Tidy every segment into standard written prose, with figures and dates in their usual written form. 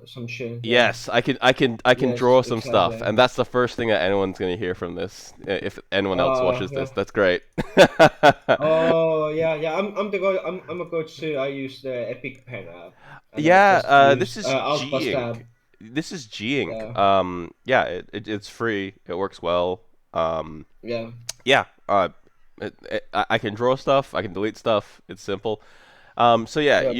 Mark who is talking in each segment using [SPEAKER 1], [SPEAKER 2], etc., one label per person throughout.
[SPEAKER 1] some shit. Yeah.
[SPEAKER 2] Yes, I can
[SPEAKER 1] Yes,
[SPEAKER 2] draw some stuff,
[SPEAKER 1] exactly.
[SPEAKER 2] and that's the first thing that anyone's gonna hear from this. If anyone else watches
[SPEAKER 1] Yeah.
[SPEAKER 2] this, that's great.
[SPEAKER 1] Oh yeah, yeah. I'm a coach too. I use the Epic Pen app, and I
[SPEAKER 2] Yeah,
[SPEAKER 1] just
[SPEAKER 2] this
[SPEAKER 1] use
[SPEAKER 2] is
[SPEAKER 1] Alt plus
[SPEAKER 2] G Ink.
[SPEAKER 1] tab.
[SPEAKER 2] This is G Ink.
[SPEAKER 1] Yeah,
[SPEAKER 2] Yeah, it's free. It works well.
[SPEAKER 1] yeah,
[SPEAKER 2] Yeah, I can draw stuff. I can delete stuff. It's simple. So yeah,
[SPEAKER 1] yeah,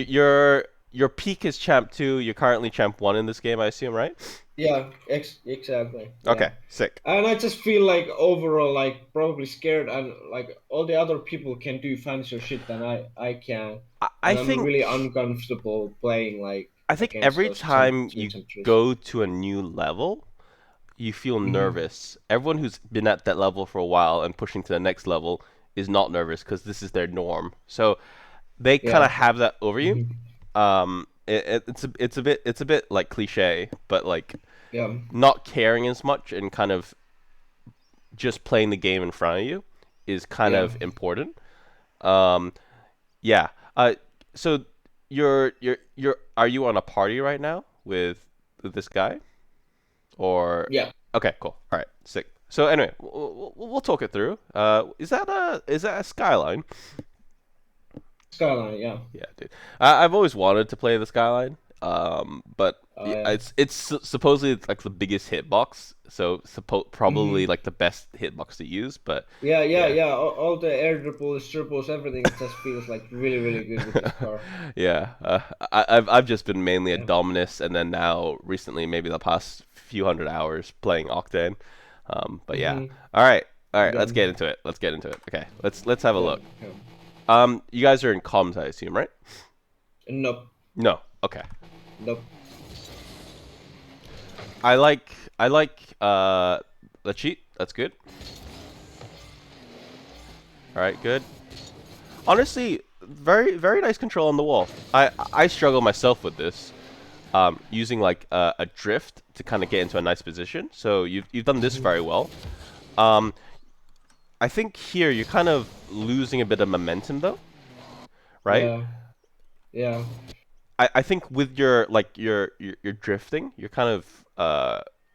[SPEAKER 2] your peak is champ 2. You're currently champ 1 in this game, I assume, right?
[SPEAKER 1] yeah. Exactly. Yeah.
[SPEAKER 2] Okay, sick.
[SPEAKER 1] And I just feel like overall, like probably scared, and like all the other people can do fancier shit than I can,
[SPEAKER 2] I
[SPEAKER 1] and I'm
[SPEAKER 2] think
[SPEAKER 1] really uncomfortable playing like
[SPEAKER 2] I think
[SPEAKER 1] against
[SPEAKER 2] every
[SPEAKER 1] those champ
[SPEAKER 2] time
[SPEAKER 1] two
[SPEAKER 2] you
[SPEAKER 1] temperatures.
[SPEAKER 2] go to a new level, you feel
[SPEAKER 1] Hmm.
[SPEAKER 2] nervous. Everyone who's been at that level for a while and pushing to the next level is not nervous because this is their norm. So they kind of
[SPEAKER 1] Yeah.
[SPEAKER 2] have that over you.
[SPEAKER 1] Hmm.
[SPEAKER 2] It's a bit like cliche, but like
[SPEAKER 1] Yeah.
[SPEAKER 2] not caring as much and kind of just playing the game in front of you is kind
[SPEAKER 1] Yeah.
[SPEAKER 2] of important. Um, yeah. So you're are you on a party right now with this guy or?
[SPEAKER 1] Yeah.
[SPEAKER 2] Okay, cool. All right, sick. So anyway, we'll talk it through. Is that a skyline?
[SPEAKER 1] Skyline. Yeah.
[SPEAKER 2] Yeah, dude. I've always wanted to play the Skyline, but
[SPEAKER 1] Yeah.
[SPEAKER 2] it's supposedly like the biggest hitbox, so probably
[SPEAKER 1] Hmm.
[SPEAKER 2] like the best hitbox to use. But
[SPEAKER 1] Yeah, yeah,
[SPEAKER 2] yeah,
[SPEAKER 1] yeah. All the air dribbles, triples, everything. It just feels like really, really good with this car.
[SPEAKER 2] yeah. I've just been mainly a
[SPEAKER 1] Yeah.
[SPEAKER 2] Dominus, and then now recently, maybe the past few hundred hours playing Octane. But yeah.
[SPEAKER 1] Hmm.
[SPEAKER 2] All right.
[SPEAKER 1] Yeah.
[SPEAKER 2] Let's get into it. Let's get into it. Okay. Let's have a
[SPEAKER 1] Yeah.
[SPEAKER 2] look.
[SPEAKER 1] Yeah.
[SPEAKER 2] You guys are in comms, I assume, right?
[SPEAKER 1] Nope.
[SPEAKER 2] No. Okay.
[SPEAKER 1] Nope.
[SPEAKER 2] I like the cheat. That's good. All right, good. Honestly, very nice control on the wall. I struggle myself with this. Using like a drift to kind of get into a nice position. So you've done this
[SPEAKER 1] Hmm.
[SPEAKER 2] very well. Um, I think here you're kind of losing a bit of momentum though, right?
[SPEAKER 1] Yeah. Yeah.
[SPEAKER 2] I think with your like your drifting, you're kind of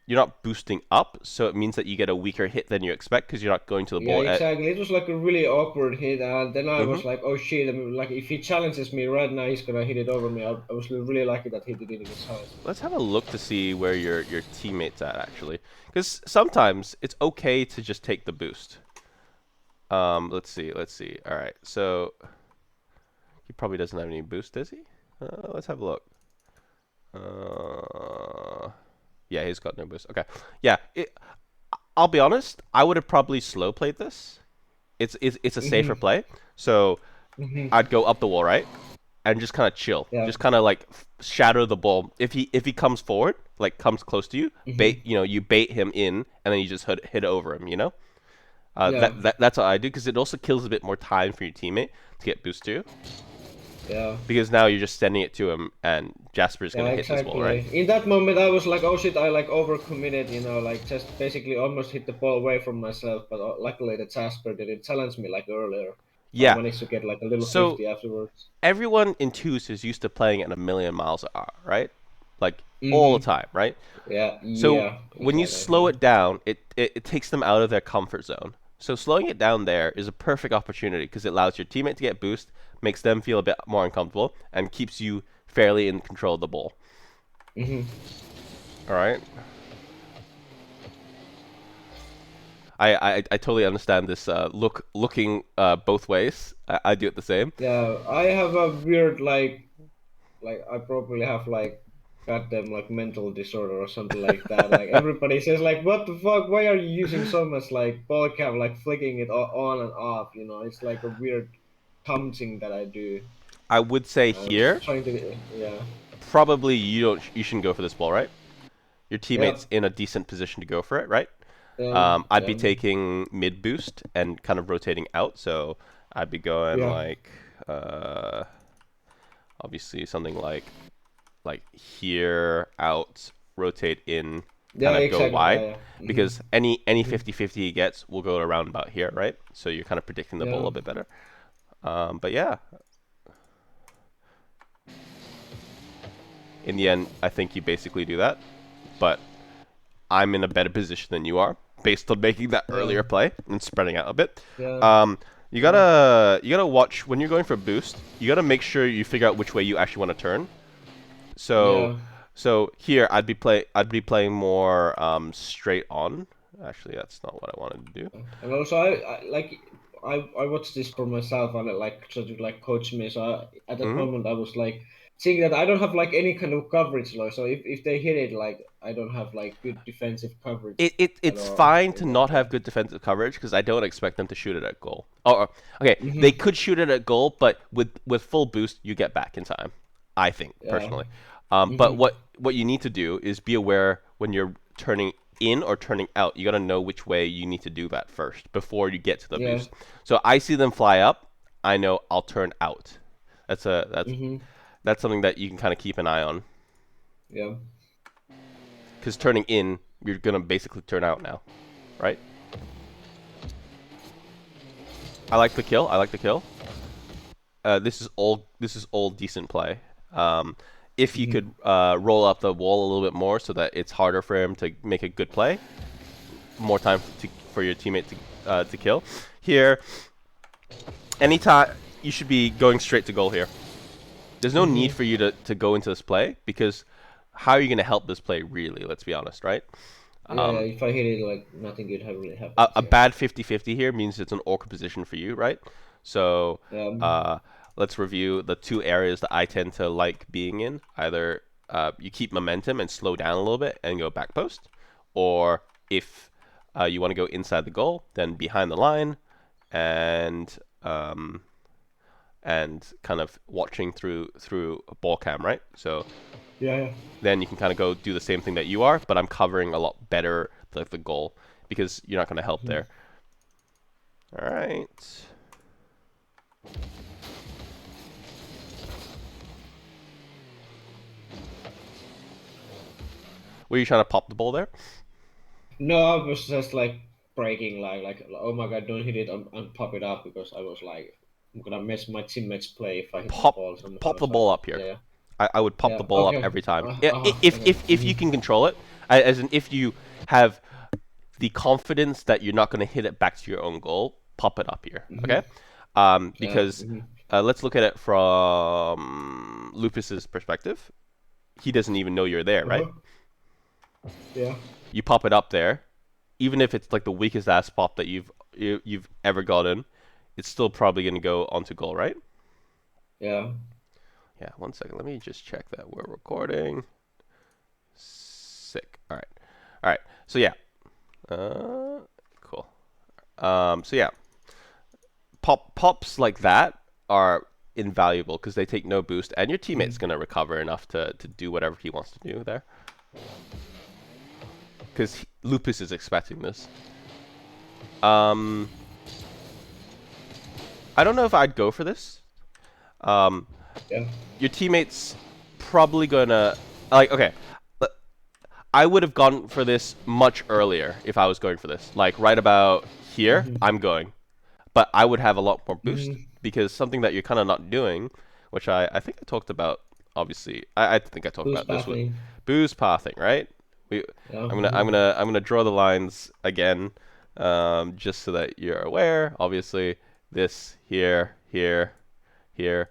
[SPEAKER 2] you're not boosting up, so it means that you get a weaker hit than you expect because you're not going to the
[SPEAKER 1] Yeah,
[SPEAKER 2] ball at.
[SPEAKER 1] exactly. It was like a really awkward hit, and then I
[SPEAKER 2] Hmm.
[SPEAKER 1] was like, "Oh shit!" I mean, like, if he challenges me right now, he's gonna hit it over me. I was really lucky that he didn't even challenge me.
[SPEAKER 2] Let's have a look to see where your teammates at actually, because sometimes it's okay to just take the boost. Let's see, let's see. All right, so he probably doesn't have any boost, does he? Let's have a look. Uh, yeah, he's got no boost. Okay, yeah. I'll be honest. I would have probably slow played this. It's a safer
[SPEAKER 1] Hmm.
[SPEAKER 2] play. So
[SPEAKER 1] Hmm.
[SPEAKER 2] I'd go up the wall, right, and just kind of chill,
[SPEAKER 1] Yeah.
[SPEAKER 2] just kind of like shadow the ball. If he comes forward, like comes close to you,
[SPEAKER 1] Hmm.
[SPEAKER 2] bait you bait him in, and then you just hit over him.
[SPEAKER 1] Yeah.
[SPEAKER 2] That's what I do because it also kills a bit more time for your teammate to get boost to,
[SPEAKER 1] Yeah.
[SPEAKER 2] because now you're just sending it to him, and Jasper's
[SPEAKER 1] Yeah,
[SPEAKER 2] gonna hit this ball, right?
[SPEAKER 1] exactly. In that moment, I was like, "Oh shit!" I like overcommitted, like just basically almost hit the ball away from myself. But luckily, the Jasper didn't challenge me like earlier. So I
[SPEAKER 2] Yeah.
[SPEAKER 1] managed to get like a little
[SPEAKER 2] So
[SPEAKER 1] 50 afterwards.
[SPEAKER 2] everyone in twos is used to playing at a million miles an hour, right? Like all the
[SPEAKER 1] Hmm.
[SPEAKER 2] time, right?
[SPEAKER 1] Yeah,
[SPEAKER 2] So
[SPEAKER 1] yeah,
[SPEAKER 2] when you
[SPEAKER 1] exactly.
[SPEAKER 2] slow
[SPEAKER 1] Yeah,
[SPEAKER 2] it down, it takes them out of their comfort zone. So slowing it down there is a perfect opportunity because it allows your teammate to get boost, makes them feel a bit more uncomfortable, and keeps you fairly in control of the ball.
[SPEAKER 1] hmm,
[SPEAKER 2] All right. I totally understand this looking both ways. I do it the same.
[SPEAKER 1] yeah. I have a weird like I probably have like goddamn like mental disorder or something like that. Like everybody says like, "What the fuck? Why are you using so much like ball cam, like flicking it on and off?" It's like a weird something that I do.
[SPEAKER 2] I would say
[SPEAKER 1] I was
[SPEAKER 2] here
[SPEAKER 1] trying to, yeah,
[SPEAKER 2] probably you shouldn't go for this ball, right? Your
[SPEAKER 1] yeah,
[SPEAKER 2] teammate's in a decent position to go for it, right?
[SPEAKER 1] yeah,
[SPEAKER 2] I'd be
[SPEAKER 1] yeah,
[SPEAKER 2] taking mid boost and kind of rotating out. So I'd be going
[SPEAKER 1] yeah,
[SPEAKER 2] like, obviously something like here out, rotate in,
[SPEAKER 1] yeah,
[SPEAKER 2] kind of go
[SPEAKER 1] exactly,
[SPEAKER 2] wide,
[SPEAKER 1] yeah, yeah,
[SPEAKER 2] because any
[SPEAKER 1] hmm,
[SPEAKER 2] 50-50 he gets will go around about here, right? So you're kind of predicting the ball
[SPEAKER 1] yeah,
[SPEAKER 2] a bit better. But yeah, In the end, I think you basically do that. But I'm in a better position than you are, based on making that
[SPEAKER 1] Yeah.
[SPEAKER 2] earlier play and spreading out a bit.
[SPEAKER 1] Yeah.
[SPEAKER 2] Um, you
[SPEAKER 1] Yeah.
[SPEAKER 2] gotta watch when you're going for boost. You gotta make sure you figure out which way you actually want to turn. So,
[SPEAKER 1] Yeah.
[SPEAKER 2] so here I'd be playing more straight on. Actually, that's not what I wanted to do.
[SPEAKER 1] And also, I watched this for myself, and it like sort of like coach me. So at that
[SPEAKER 2] Hmm.
[SPEAKER 1] moment, I was like seeing that I don't have like any kind of coverage, like so if they hit it, like I don't have like good defensive coverage at
[SPEAKER 2] It's
[SPEAKER 1] all.
[SPEAKER 2] fine
[SPEAKER 1] So
[SPEAKER 2] to
[SPEAKER 1] like
[SPEAKER 2] not have good defensive coverage because I don't expect them to shoot it at goal. Oh, okay, they
[SPEAKER 1] hmm
[SPEAKER 2] could shoot it at goal, but with full boost, you get back in time. I think
[SPEAKER 1] yeah.
[SPEAKER 2] personally, but
[SPEAKER 1] hmm
[SPEAKER 2] what you need to do is be aware when you're turning in or turning out. You got to know which way you need to do that first before you get to the
[SPEAKER 1] Yeah.
[SPEAKER 2] boost. So I see them fly up, I know I'll turn out. That's a that's
[SPEAKER 1] hmm
[SPEAKER 2] that's something that you can kind of keep an eye on
[SPEAKER 1] Yeah.
[SPEAKER 2] because turning in, you're gonna basically turn out now, right? I like the kill. I like the kill. This is all decent play. If you
[SPEAKER 1] hmm
[SPEAKER 2] could roll up the wall a little bit more so that it's harder for him to make a good play, more time for your teammate to kill. Here, anytime you should be going straight to goal here. There's no need
[SPEAKER 1] hmm
[SPEAKER 2] for you to go into this play because how are you going to help this play really? Let's be honest, right?
[SPEAKER 1] Yeah. Yeah.
[SPEAKER 2] Um,
[SPEAKER 1] If I hit it, like nothing good really
[SPEAKER 2] a
[SPEAKER 1] happens. Yeah.
[SPEAKER 2] bad 50-50 here means it's an awkward position for you, right? So
[SPEAKER 1] Yeah.
[SPEAKER 2] uh, let's review the two areas that I tend to like being in. Either you keep momentum and slow down a little bit and go back post, or if you want to go inside the goal, then behind the line and um, and kind of watching through a ball cam, right? So
[SPEAKER 1] Yeah.
[SPEAKER 2] then you can kind of go do the same thing that you are, but I'm covering a lot better the goal because you're not going to help
[SPEAKER 1] Yeah.
[SPEAKER 2] there. All right. Were you trying to pop the ball there?
[SPEAKER 1] No, I was just like breaking, like oh my god, don't hit it and pop it up because I was like, I'm gonna mess my teammates play if I hit the
[SPEAKER 2] Pop
[SPEAKER 1] ball
[SPEAKER 2] pop
[SPEAKER 1] somehow.
[SPEAKER 2] the
[SPEAKER 1] So
[SPEAKER 2] ball up here.
[SPEAKER 1] yeah,
[SPEAKER 2] I would pop
[SPEAKER 1] yeah,
[SPEAKER 2] the ball up
[SPEAKER 1] okay,
[SPEAKER 2] every time. If
[SPEAKER 1] okay,
[SPEAKER 2] if you can control it, as in if you have the confidence that you're not going to hit it back to your own goal, pop it up here. Okay,
[SPEAKER 1] yeah,
[SPEAKER 2] because let's look at it from Lupus's perspective. He doesn't even know you're there, right?
[SPEAKER 1] uh-huh, yeah,
[SPEAKER 2] You pop it up there, even if it's like the weakest ass pop that you've ever gotten, it's still probably going to go onto goal, right?
[SPEAKER 1] yeah,
[SPEAKER 2] Yeah, 1 second. Let me just check that we're recording. Sick. All right. All right. So yeah. Cool. So yeah, pops like that are invaluable because they take no boost, and your
[SPEAKER 1] mhm,
[SPEAKER 2] teammate's gonna recover enough to do whatever he wants to do there. Because Lupus is expecting this. Um, I don't know if I'd go for this. Um,
[SPEAKER 1] yeah,
[SPEAKER 2] your teammate's probably gonna like okay. I would have gone for this much earlier if I was going for this. Like right about here,
[SPEAKER 1] mhm,
[SPEAKER 2] I'm going. But I would have a lot more boost
[SPEAKER 1] mhm,
[SPEAKER 2] because something that you're kind of not doing, which I think I talked about. Obviously, I think I talked
[SPEAKER 1] boost
[SPEAKER 2] about this with
[SPEAKER 1] pathing,
[SPEAKER 2] boost pathing, right? We,
[SPEAKER 1] yeah,
[SPEAKER 2] I'm gonna draw the lines again, just so that you're aware. Obviously, this here, here, here.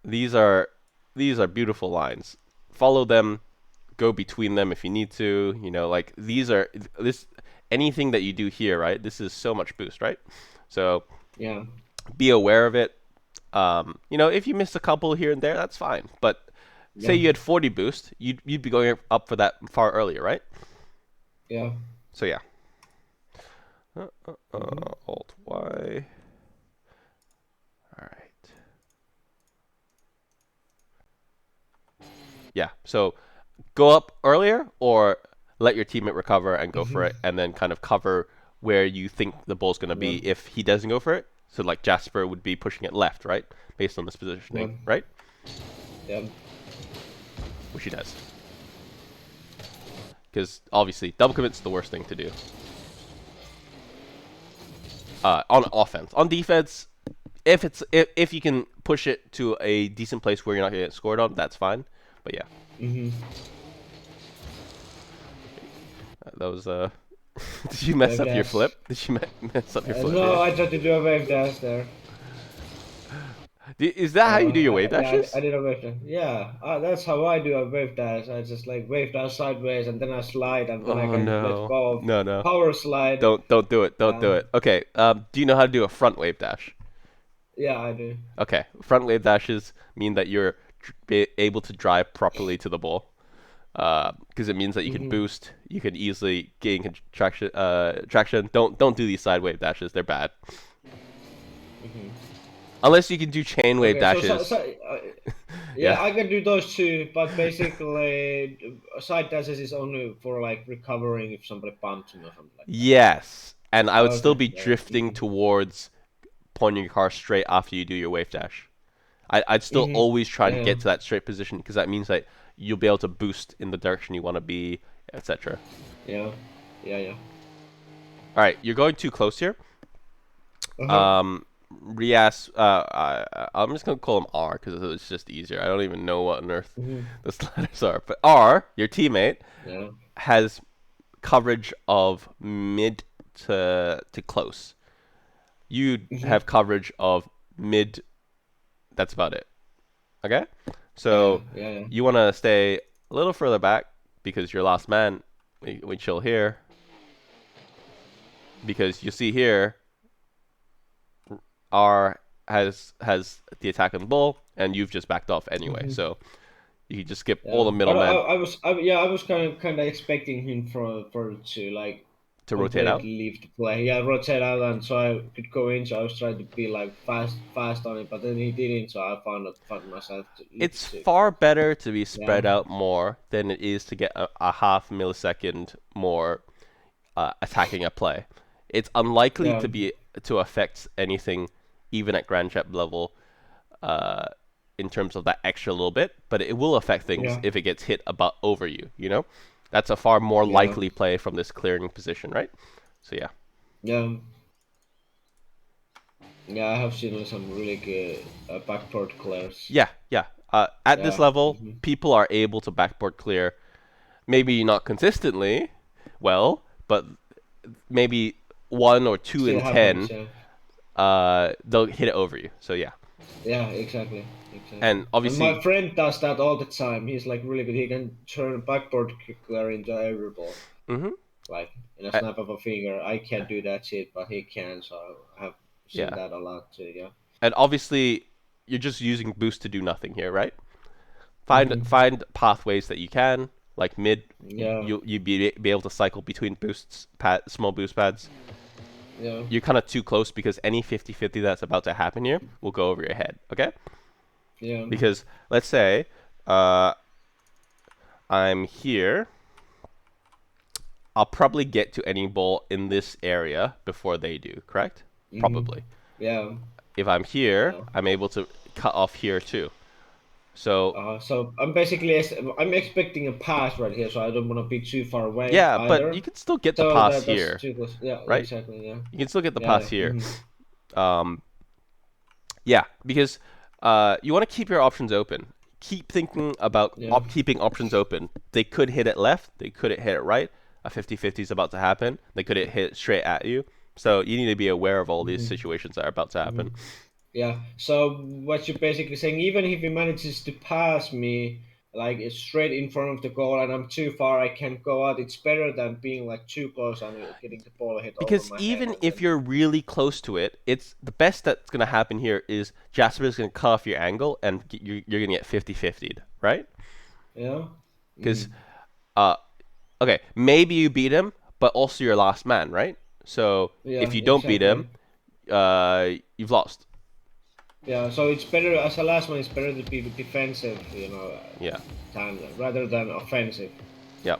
[SPEAKER 2] These are these are beautiful lines. Follow them, go between them if you need to. You know, like these are this anything that you do here, right? This is so much boost, right? So
[SPEAKER 1] yeah,
[SPEAKER 2] be aware of it. If you miss a couple here and there, that's fine. But say
[SPEAKER 1] yeah,
[SPEAKER 2] you had 40 boost, you'd be going up for that far earlier, right?
[SPEAKER 1] yeah,
[SPEAKER 2] So yeah.
[SPEAKER 1] mhm,
[SPEAKER 2] Alt Y. All right. Yeah. So go up earlier or let your teammate recover and go for
[SPEAKER 1] mhm,
[SPEAKER 2] it, and then kind of cover where you think the ball's going to
[SPEAKER 1] yeah,
[SPEAKER 2] be if he doesn't go for it. So like Jasper would be pushing it left, right, based on this
[SPEAKER 1] yeah,
[SPEAKER 2] positioning, right?
[SPEAKER 1] yeah,
[SPEAKER 2] Which he does, because obviously double commit's the worst thing to do on offense. On defense, if you can push it to a decent place where you're not going to get scored on, that's fine. But yeah.
[SPEAKER 1] Mhm.
[SPEAKER 2] That was Did you mess
[SPEAKER 1] Wave
[SPEAKER 2] up your
[SPEAKER 1] dash.
[SPEAKER 2] flip? Did you mess up your flip
[SPEAKER 1] No,
[SPEAKER 2] here?
[SPEAKER 1] I tried to do a wave dash there.
[SPEAKER 2] Is that how you do your wave
[SPEAKER 1] Yeah, I
[SPEAKER 2] dashes?
[SPEAKER 1] did a wave dash. Yeah, that's how I do a wave dash. I just like wave dash sideways and then I slide and then I
[SPEAKER 2] Oh
[SPEAKER 1] can let
[SPEAKER 2] no.
[SPEAKER 1] go of
[SPEAKER 2] No, no.
[SPEAKER 1] power slide.
[SPEAKER 2] Don't do it. Don't
[SPEAKER 1] Yeah,
[SPEAKER 2] do it. Okay. Do you know how to do a front wave dash?
[SPEAKER 1] yeah, I do.
[SPEAKER 2] Okay. Front wave dashes mean that you're able to drive properly to the ball. Because it means that you can
[SPEAKER 1] Mhm,
[SPEAKER 2] boost, you can easily gain traction. Traction. Don't do these side wave dashes; they're bad.
[SPEAKER 1] mhm.
[SPEAKER 2] Unless you can do chain wave
[SPEAKER 1] Okay,
[SPEAKER 2] dashes.
[SPEAKER 1] yeah,
[SPEAKER 2] Yeah.
[SPEAKER 1] I can do those too, but basically, side dashes is only for like recovering if somebody bumps me or something like that.
[SPEAKER 2] Yes, and I would still
[SPEAKER 1] Okay,
[SPEAKER 2] be
[SPEAKER 1] yeah.
[SPEAKER 2] drifting towards pointing your car straight after you do your wave dash. I'd still
[SPEAKER 1] Mhm.
[SPEAKER 2] always try to
[SPEAKER 1] Yeah,
[SPEAKER 2] get to that straight position because that means that you'll be able to boost in the direction you want to be, etc.
[SPEAKER 1] yeah, yeah, yeah.
[SPEAKER 2] All right, you're going too close here.
[SPEAKER 1] Uh huh.
[SPEAKER 2] Rias, I'm just gonna call him R because it's just easier. I don't even know what on earth
[SPEAKER 1] Mhm.
[SPEAKER 2] the letters are. But R, your teammate,
[SPEAKER 1] Yeah.
[SPEAKER 2] has coverage of mid to close. You
[SPEAKER 1] Mhm.
[SPEAKER 2] have coverage of mid. That's about it. Okay,
[SPEAKER 1] Yeah,
[SPEAKER 2] so
[SPEAKER 1] yeah, yeah.
[SPEAKER 2] you want to stay a little further back because you're last man. We chill here because you see here R has the attack on the bull, and you've just backed off anyway.
[SPEAKER 1] Mhm.
[SPEAKER 2] So you can just skip all
[SPEAKER 1] Yeah,
[SPEAKER 2] the
[SPEAKER 1] but
[SPEAKER 2] middlemen
[SPEAKER 1] I was kind of expecting him for to like
[SPEAKER 2] to rotate out.
[SPEAKER 1] completely leave the play. Yeah, rotate out, and so I could go in. So I was trying to be like fast on it, but then he didn't. So I found myself to leave
[SPEAKER 2] It's
[SPEAKER 1] it to.
[SPEAKER 2] far better to be
[SPEAKER 1] Yeah,
[SPEAKER 2] spread out more than it is to get a half millisecond more attacking a play. It's unlikely
[SPEAKER 1] yeah,
[SPEAKER 2] to affect anything, even at Grand Chap level, uh, in terms of that extra little bit. But it will affect things
[SPEAKER 1] yeah,
[SPEAKER 2] if it gets hit about over you. You know, that's a far more
[SPEAKER 1] yeah,
[SPEAKER 2] likely play from this clearing position, right? So yeah,
[SPEAKER 1] yeah, yeah. I have seen some really good backport clears.
[SPEAKER 2] yeah. At this
[SPEAKER 1] Yeah,
[SPEAKER 2] level,
[SPEAKER 1] hmm
[SPEAKER 2] people are able to backboard clear. Maybe not consistently, well, but maybe one or two in
[SPEAKER 1] still happens.
[SPEAKER 2] 10,
[SPEAKER 1] Yeah,
[SPEAKER 2] they'll hit it over you. So yeah,
[SPEAKER 1] yeah, exactly, exactly.
[SPEAKER 2] and
[SPEAKER 1] And my
[SPEAKER 2] obviously,
[SPEAKER 1] friend does that all the time. He's like really good. He can turn backboard clear into every ball.
[SPEAKER 2] hmm
[SPEAKER 1] Like in a
[SPEAKER 2] uh,
[SPEAKER 1] snap of a finger. I can't do that shit, but he can. So I have seen
[SPEAKER 2] yeah,
[SPEAKER 1] that a lot too. Yeah.
[SPEAKER 2] and obviously, you're just using boost to do nothing here, right?
[SPEAKER 1] Mhm.
[SPEAKER 2] Find pathways that you can, like mid.
[SPEAKER 1] Yeah.
[SPEAKER 2] You be able to cycle between small boost pads.
[SPEAKER 1] Yeah.
[SPEAKER 2] You're kind of too close because any 50-50 that's about to happen here will go over your head. Okay?
[SPEAKER 1] Yeah.
[SPEAKER 2] Because let's say uh, I'm here, I'll probably get to any ball in this area before they do. Correct?
[SPEAKER 1] Mhm.
[SPEAKER 2] Probably.
[SPEAKER 1] Yeah.
[SPEAKER 2] If I'm here,
[SPEAKER 1] Yeah.
[SPEAKER 2] I'm able to cut off here too. So
[SPEAKER 1] So I'm basically I'm expecting a pass right here, so I don't want to be too far away
[SPEAKER 2] yeah, but you
[SPEAKER 1] either.
[SPEAKER 2] can still get the
[SPEAKER 1] So
[SPEAKER 2] pass
[SPEAKER 1] that's
[SPEAKER 2] here,
[SPEAKER 1] too close. Yeah.
[SPEAKER 2] right?
[SPEAKER 1] Exactly. Yeah.
[SPEAKER 2] You can still get the
[SPEAKER 1] Yeah.
[SPEAKER 2] pass
[SPEAKER 1] Yeah.
[SPEAKER 2] here. Um, yeah, because you want to keep your options open. Keep thinking about
[SPEAKER 1] Yeah.
[SPEAKER 2] keeping options open. They could hit it left. They could hit it right. A 50-50 is about to happen. They could hit it straight at you. So you need to be aware of all these
[SPEAKER 1] hmm
[SPEAKER 2] situations that are about to
[SPEAKER 1] hmm
[SPEAKER 2] happen.
[SPEAKER 1] Yeah. So what you're basically saying, even if he manages to pass me, like it's straight in front of the goal, and I'm too far, I can't go out. It's better than being like too close and getting the ball hit over
[SPEAKER 2] Because
[SPEAKER 1] my head,
[SPEAKER 2] even
[SPEAKER 1] and
[SPEAKER 2] if
[SPEAKER 1] then.
[SPEAKER 2] you're really close to it, it's the best that's going to happen here is Jasper's going to cut off your angle and you're going to get 50-50'd, right?
[SPEAKER 1] Yeah.
[SPEAKER 2] Because,
[SPEAKER 1] hmm
[SPEAKER 2] uh, okay, maybe you beat him, but also you're last man, right? So if
[SPEAKER 1] Yeah.
[SPEAKER 2] you don't beat him,
[SPEAKER 1] Exactly.
[SPEAKER 2] you've lost.
[SPEAKER 1] Yeah. So it's better as a last one. It's better to be defensive,
[SPEAKER 2] Yeah,
[SPEAKER 1] than rather than offensive.
[SPEAKER 2] yeah.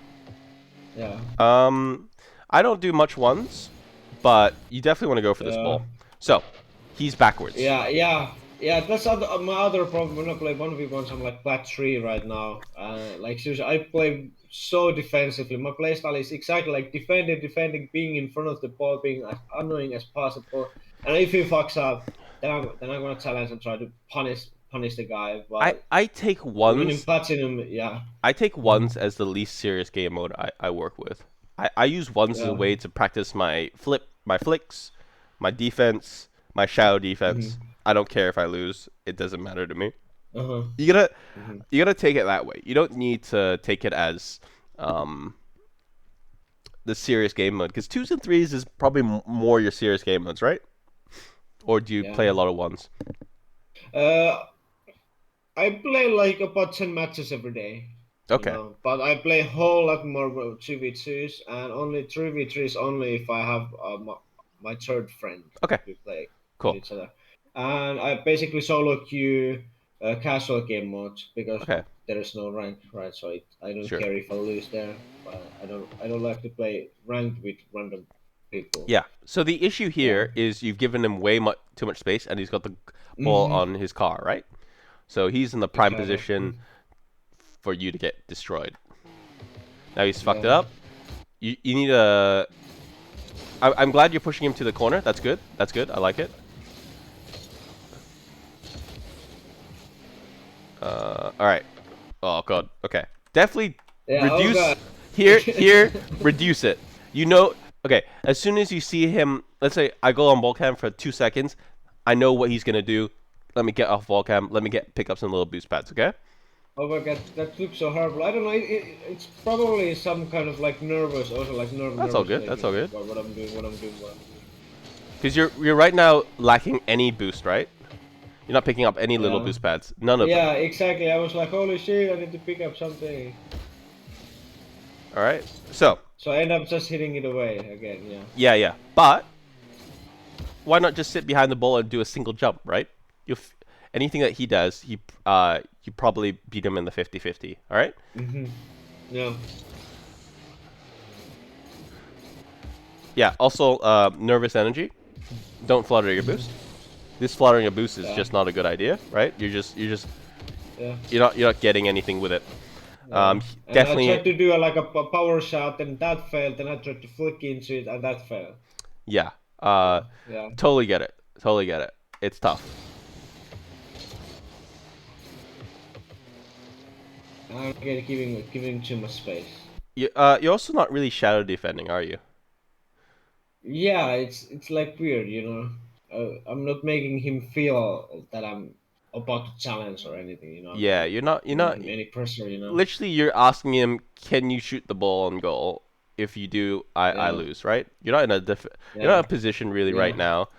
[SPEAKER 1] Yeah.
[SPEAKER 2] Um, I don't do much ones, but you definitely want to go for this
[SPEAKER 1] Yeah.
[SPEAKER 2] ball. So he's backwards.
[SPEAKER 1] Yeah, yeah, yeah. That's my other problem when I play 1v1s. I'm like plat 3 right now. Like seriously, I play so defensively. My playstyle is exactly like defending, being in front of the ball, being as annoying as possible. And if he fucks up, then I'm gonna challenge and try to punish. punish the guy,
[SPEAKER 2] I
[SPEAKER 1] but
[SPEAKER 2] I take
[SPEAKER 1] even in
[SPEAKER 2] ones
[SPEAKER 1] platinum, yeah.
[SPEAKER 2] I take
[SPEAKER 1] Hmm.
[SPEAKER 2] ones as the least serious game mode I work with. I use ones as a
[SPEAKER 1] Yeah.
[SPEAKER 2] way to practice my flicks, my defense, my shadow defense.
[SPEAKER 1] Hmm.
[SPEAKER 2] I don't care if I lose. It doesn't matter to me.
[SPEAKER 1] Uh-huh.
[SPEAKER 2] You gotta
[SPEAKER 1] Hmm.
[SPEAKER 2] you gotta take it that way. You don't need to take it as um, the serious game mode because twos and threes is probably more your serious game modes, right? Or do you
[SPEAKER 1] Yeah.
[SPEAKER 2] play a lot of ones?
[SPEAKER 1] Uh, I play like about 10 matches every day,
[SPEAKER 2] Okay.
[SPEAKER 1] but I play a whole lot more 2v2s and only 3v3s only if I have my third friend.
[SPEAKER 2] Okay.
[SPEAKER 1] We play with
[SPEAKER 2] Cool.
[SPEAKER 1] each other. And I basically solo queue casual game mode because
[SPEAKER 2] Okay.
[SPEAKER 1] there is no rank, right? So I don't
[SPEAKER 2] Sure.
[SPEAKER 1] care if I lose there, but I don't like to play ranked with random people.
[SPEAKER 2] Yeah. So the issue
[SPEAKER 1] Yeah.
[SPEAKER 2] here is you've given him too much space, and he's got the ball
[SPEAKER 1] Mm-hmm.
[SPEAKER 2] on his car, right? So he's in the prime
[SPEAKER 1] Exactly.
[SPEAKER 2] position for you to get destroyed. Now he's fucked it
[SPEAKER 1] Yeah.
[SPEAKER 2] up. You need a. I'm glad you're pushing him to the corner. That's good. That's good. I like it. All right. Oh god. Okay. Definitely
[SPEAKER 1] Yeah. Oh
[SPEAKER 2] reduce
[SPEAKER 1] god.
[SPEAKER 2] here. Reduce it. You know. Okay. As soon as you see him, let's say I go on ball cam for 2 seconds, I know what he's gonna do. Let me get off ball cam. Let me pick up some little boost pads. Okay.
[SPEAKER 1] Oh my god, that looks so horrible. I don't know. It's probably some kind of like nervous, also like
[SPEAKER 2] That's all
[SPEAKER 1] nervous
[SPEAKER 2] good. That's all
[SPEAKER 1] breaking.
[SPEAKER 2] good.
[SPEAKER 1] What I'm doing, what I'm doing, what I'm doing.
[SPEAKER 2] Because you're right now lacking any boost, right? You're not picking up any little
[SPEAKER 1] Yeah,
[SPEAKER 2] boost pads. None of them.
[SPEAKER 1] yeah, exactly. I was like, holy shit, I need to pick up something.
[SPEAKER 2] All right. So
[SPEAKER 1] So I end up just hitting it away again. Yeah,
[SPEAKER 2] yeah, yeah. But why not just sit behind the ball and do a single jump, right? You anything that he does, you probably beat him in the 50-50. All right.
[SPEAKER 1] yeah,
[SPEAKER 2] Yeah. Also, nervous energy. Don't flutter your boost. This fluttering a boost is
[SPEAKER 1] yeah,
[SPEAKER 2] just not a good idea, right?
[SPEAKER 1] yeah,
[SPEAKER 2] you're not getting anything with it.
[SPEAKER 1] yeah. And I
[SPEAKER 2] Definitely.
[SPEAKER 1] tried to do like a power shot, and that failed. Then I tried to flick into it, and that failed.
[SPEAKER 2] Yeah.
[SPEAKER 1] So
[SPEAKER 2] Uh,
[SPEAKER 1] yeah,
[SPEAKER 2] totally get it. Totally get it. It's tough.
[SPEAKER 1] I'm giving too much space.
[SPEAKER 2] You're also not really shadow defending, are you?
[SPEAKER 1] Yeah, it's like weird, I'm not making him feel that I'm about to challenge or anything. I'm
[SPEAKER 2] Yeah,
[SPEAKER 1] not
[SPEAKER 2] you're not. You're
[SPEAKER 1] giving
[SPEAKER 2] not.
[SPEAKER 1] him any pressure.
[SPEAKER 2] Literally, you're asking him, "Can you shoot the ball on goal? If you do, I
[SPEAKER 1] Yeah,
[SPEAKER 2] lose." Right? You're not
[SPEAKER 1] yeah,
[SPEAKER 2] in a position really right
[SPEAKER 1] yeah,
[SPEAKER 2] now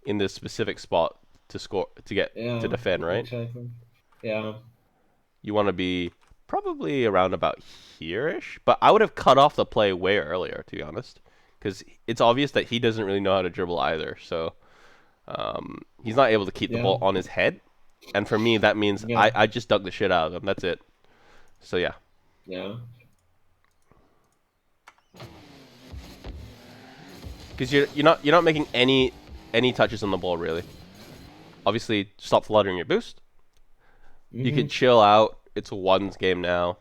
[SPEAKER 2] in this specific spot to score to
[SPEAKER 1] yeah,
[SPEAKER 2] defend. Right?
[SPEAKER 1] exactly. Yeah,
[SPEAKER 2] You want to be probably around about here-ish. But I would have cut off the play way earlier, to be honest, because it's obvious that he doesn't really know how to dribble either. So he's not able to keep the
[SPEAKER 1] yeah,
[SPEAKER 2] ball on his head. And for me, that means
[SPEAKER 1] yeah,
[SPEAKER 2] I just dug the shit out of him. That's it. So yeah,
[SPEAKER 1] yeah,
[SPEAKER 2] because you're not making any touches on the ball really. Obviously, stop fluttering your boost. You
[SPEAKER 1] mm-hmm.
[SPEAKER 2] could chill out. It's a ones game now.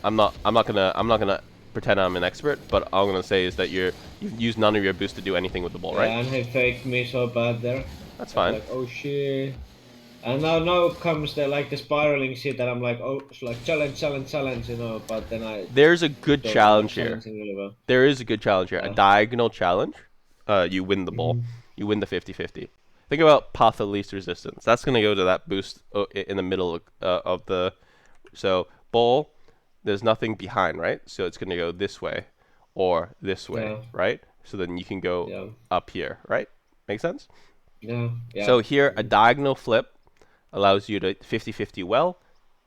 [SPEAKER 2] I'm not gonna pretend I'm an expert, but all I'm gonna say is that you've used none of your boost to do anything with the ball, right?
[SPEAKER 1] Yeah, and he faked me so bad there.
[SPEAKER 2] That's
[SPEAKER 1] I was
[SPEAKER 2] fine.
[SPEAKER 1] like, oh shit. And now comes the spiraling shit that I'm like, oh, it's like challenge, challenge, challenge. But then I
[SPEAKER 2] There's a good
[SPEAKER 1] don't like
[SPEAKER 2] challenge here.
[SPEAKER 1] challenging really well.
[SPEAKER 2] There is a good challenge here. A
[SPEAKER 1] Yeah.
[SPEAKER 2] diagonal challenge. You win the ball.
[SPEAKER 1] Hmm.
[SPEAKER 2] You win the 50-50. Think about path of least resistance. That's gonna go to that boost in the middle of the. So ball, there's nothing behind, right? So it's gonna go this way, or this way,
[SPEAKER 1] Yeah.
[SPEAKER 2] right? So then you can go
[SPEAKER 1] Yeah.
[SPEAKER 2] up here, right? Make sense?
[SPEAKER 1] Yeah. Yeah.
[SPEAKER 2] So here, a
[SPEAKER 1] Mhm.
[SPEAKER 2] diagonal flip allows you to 50-50 well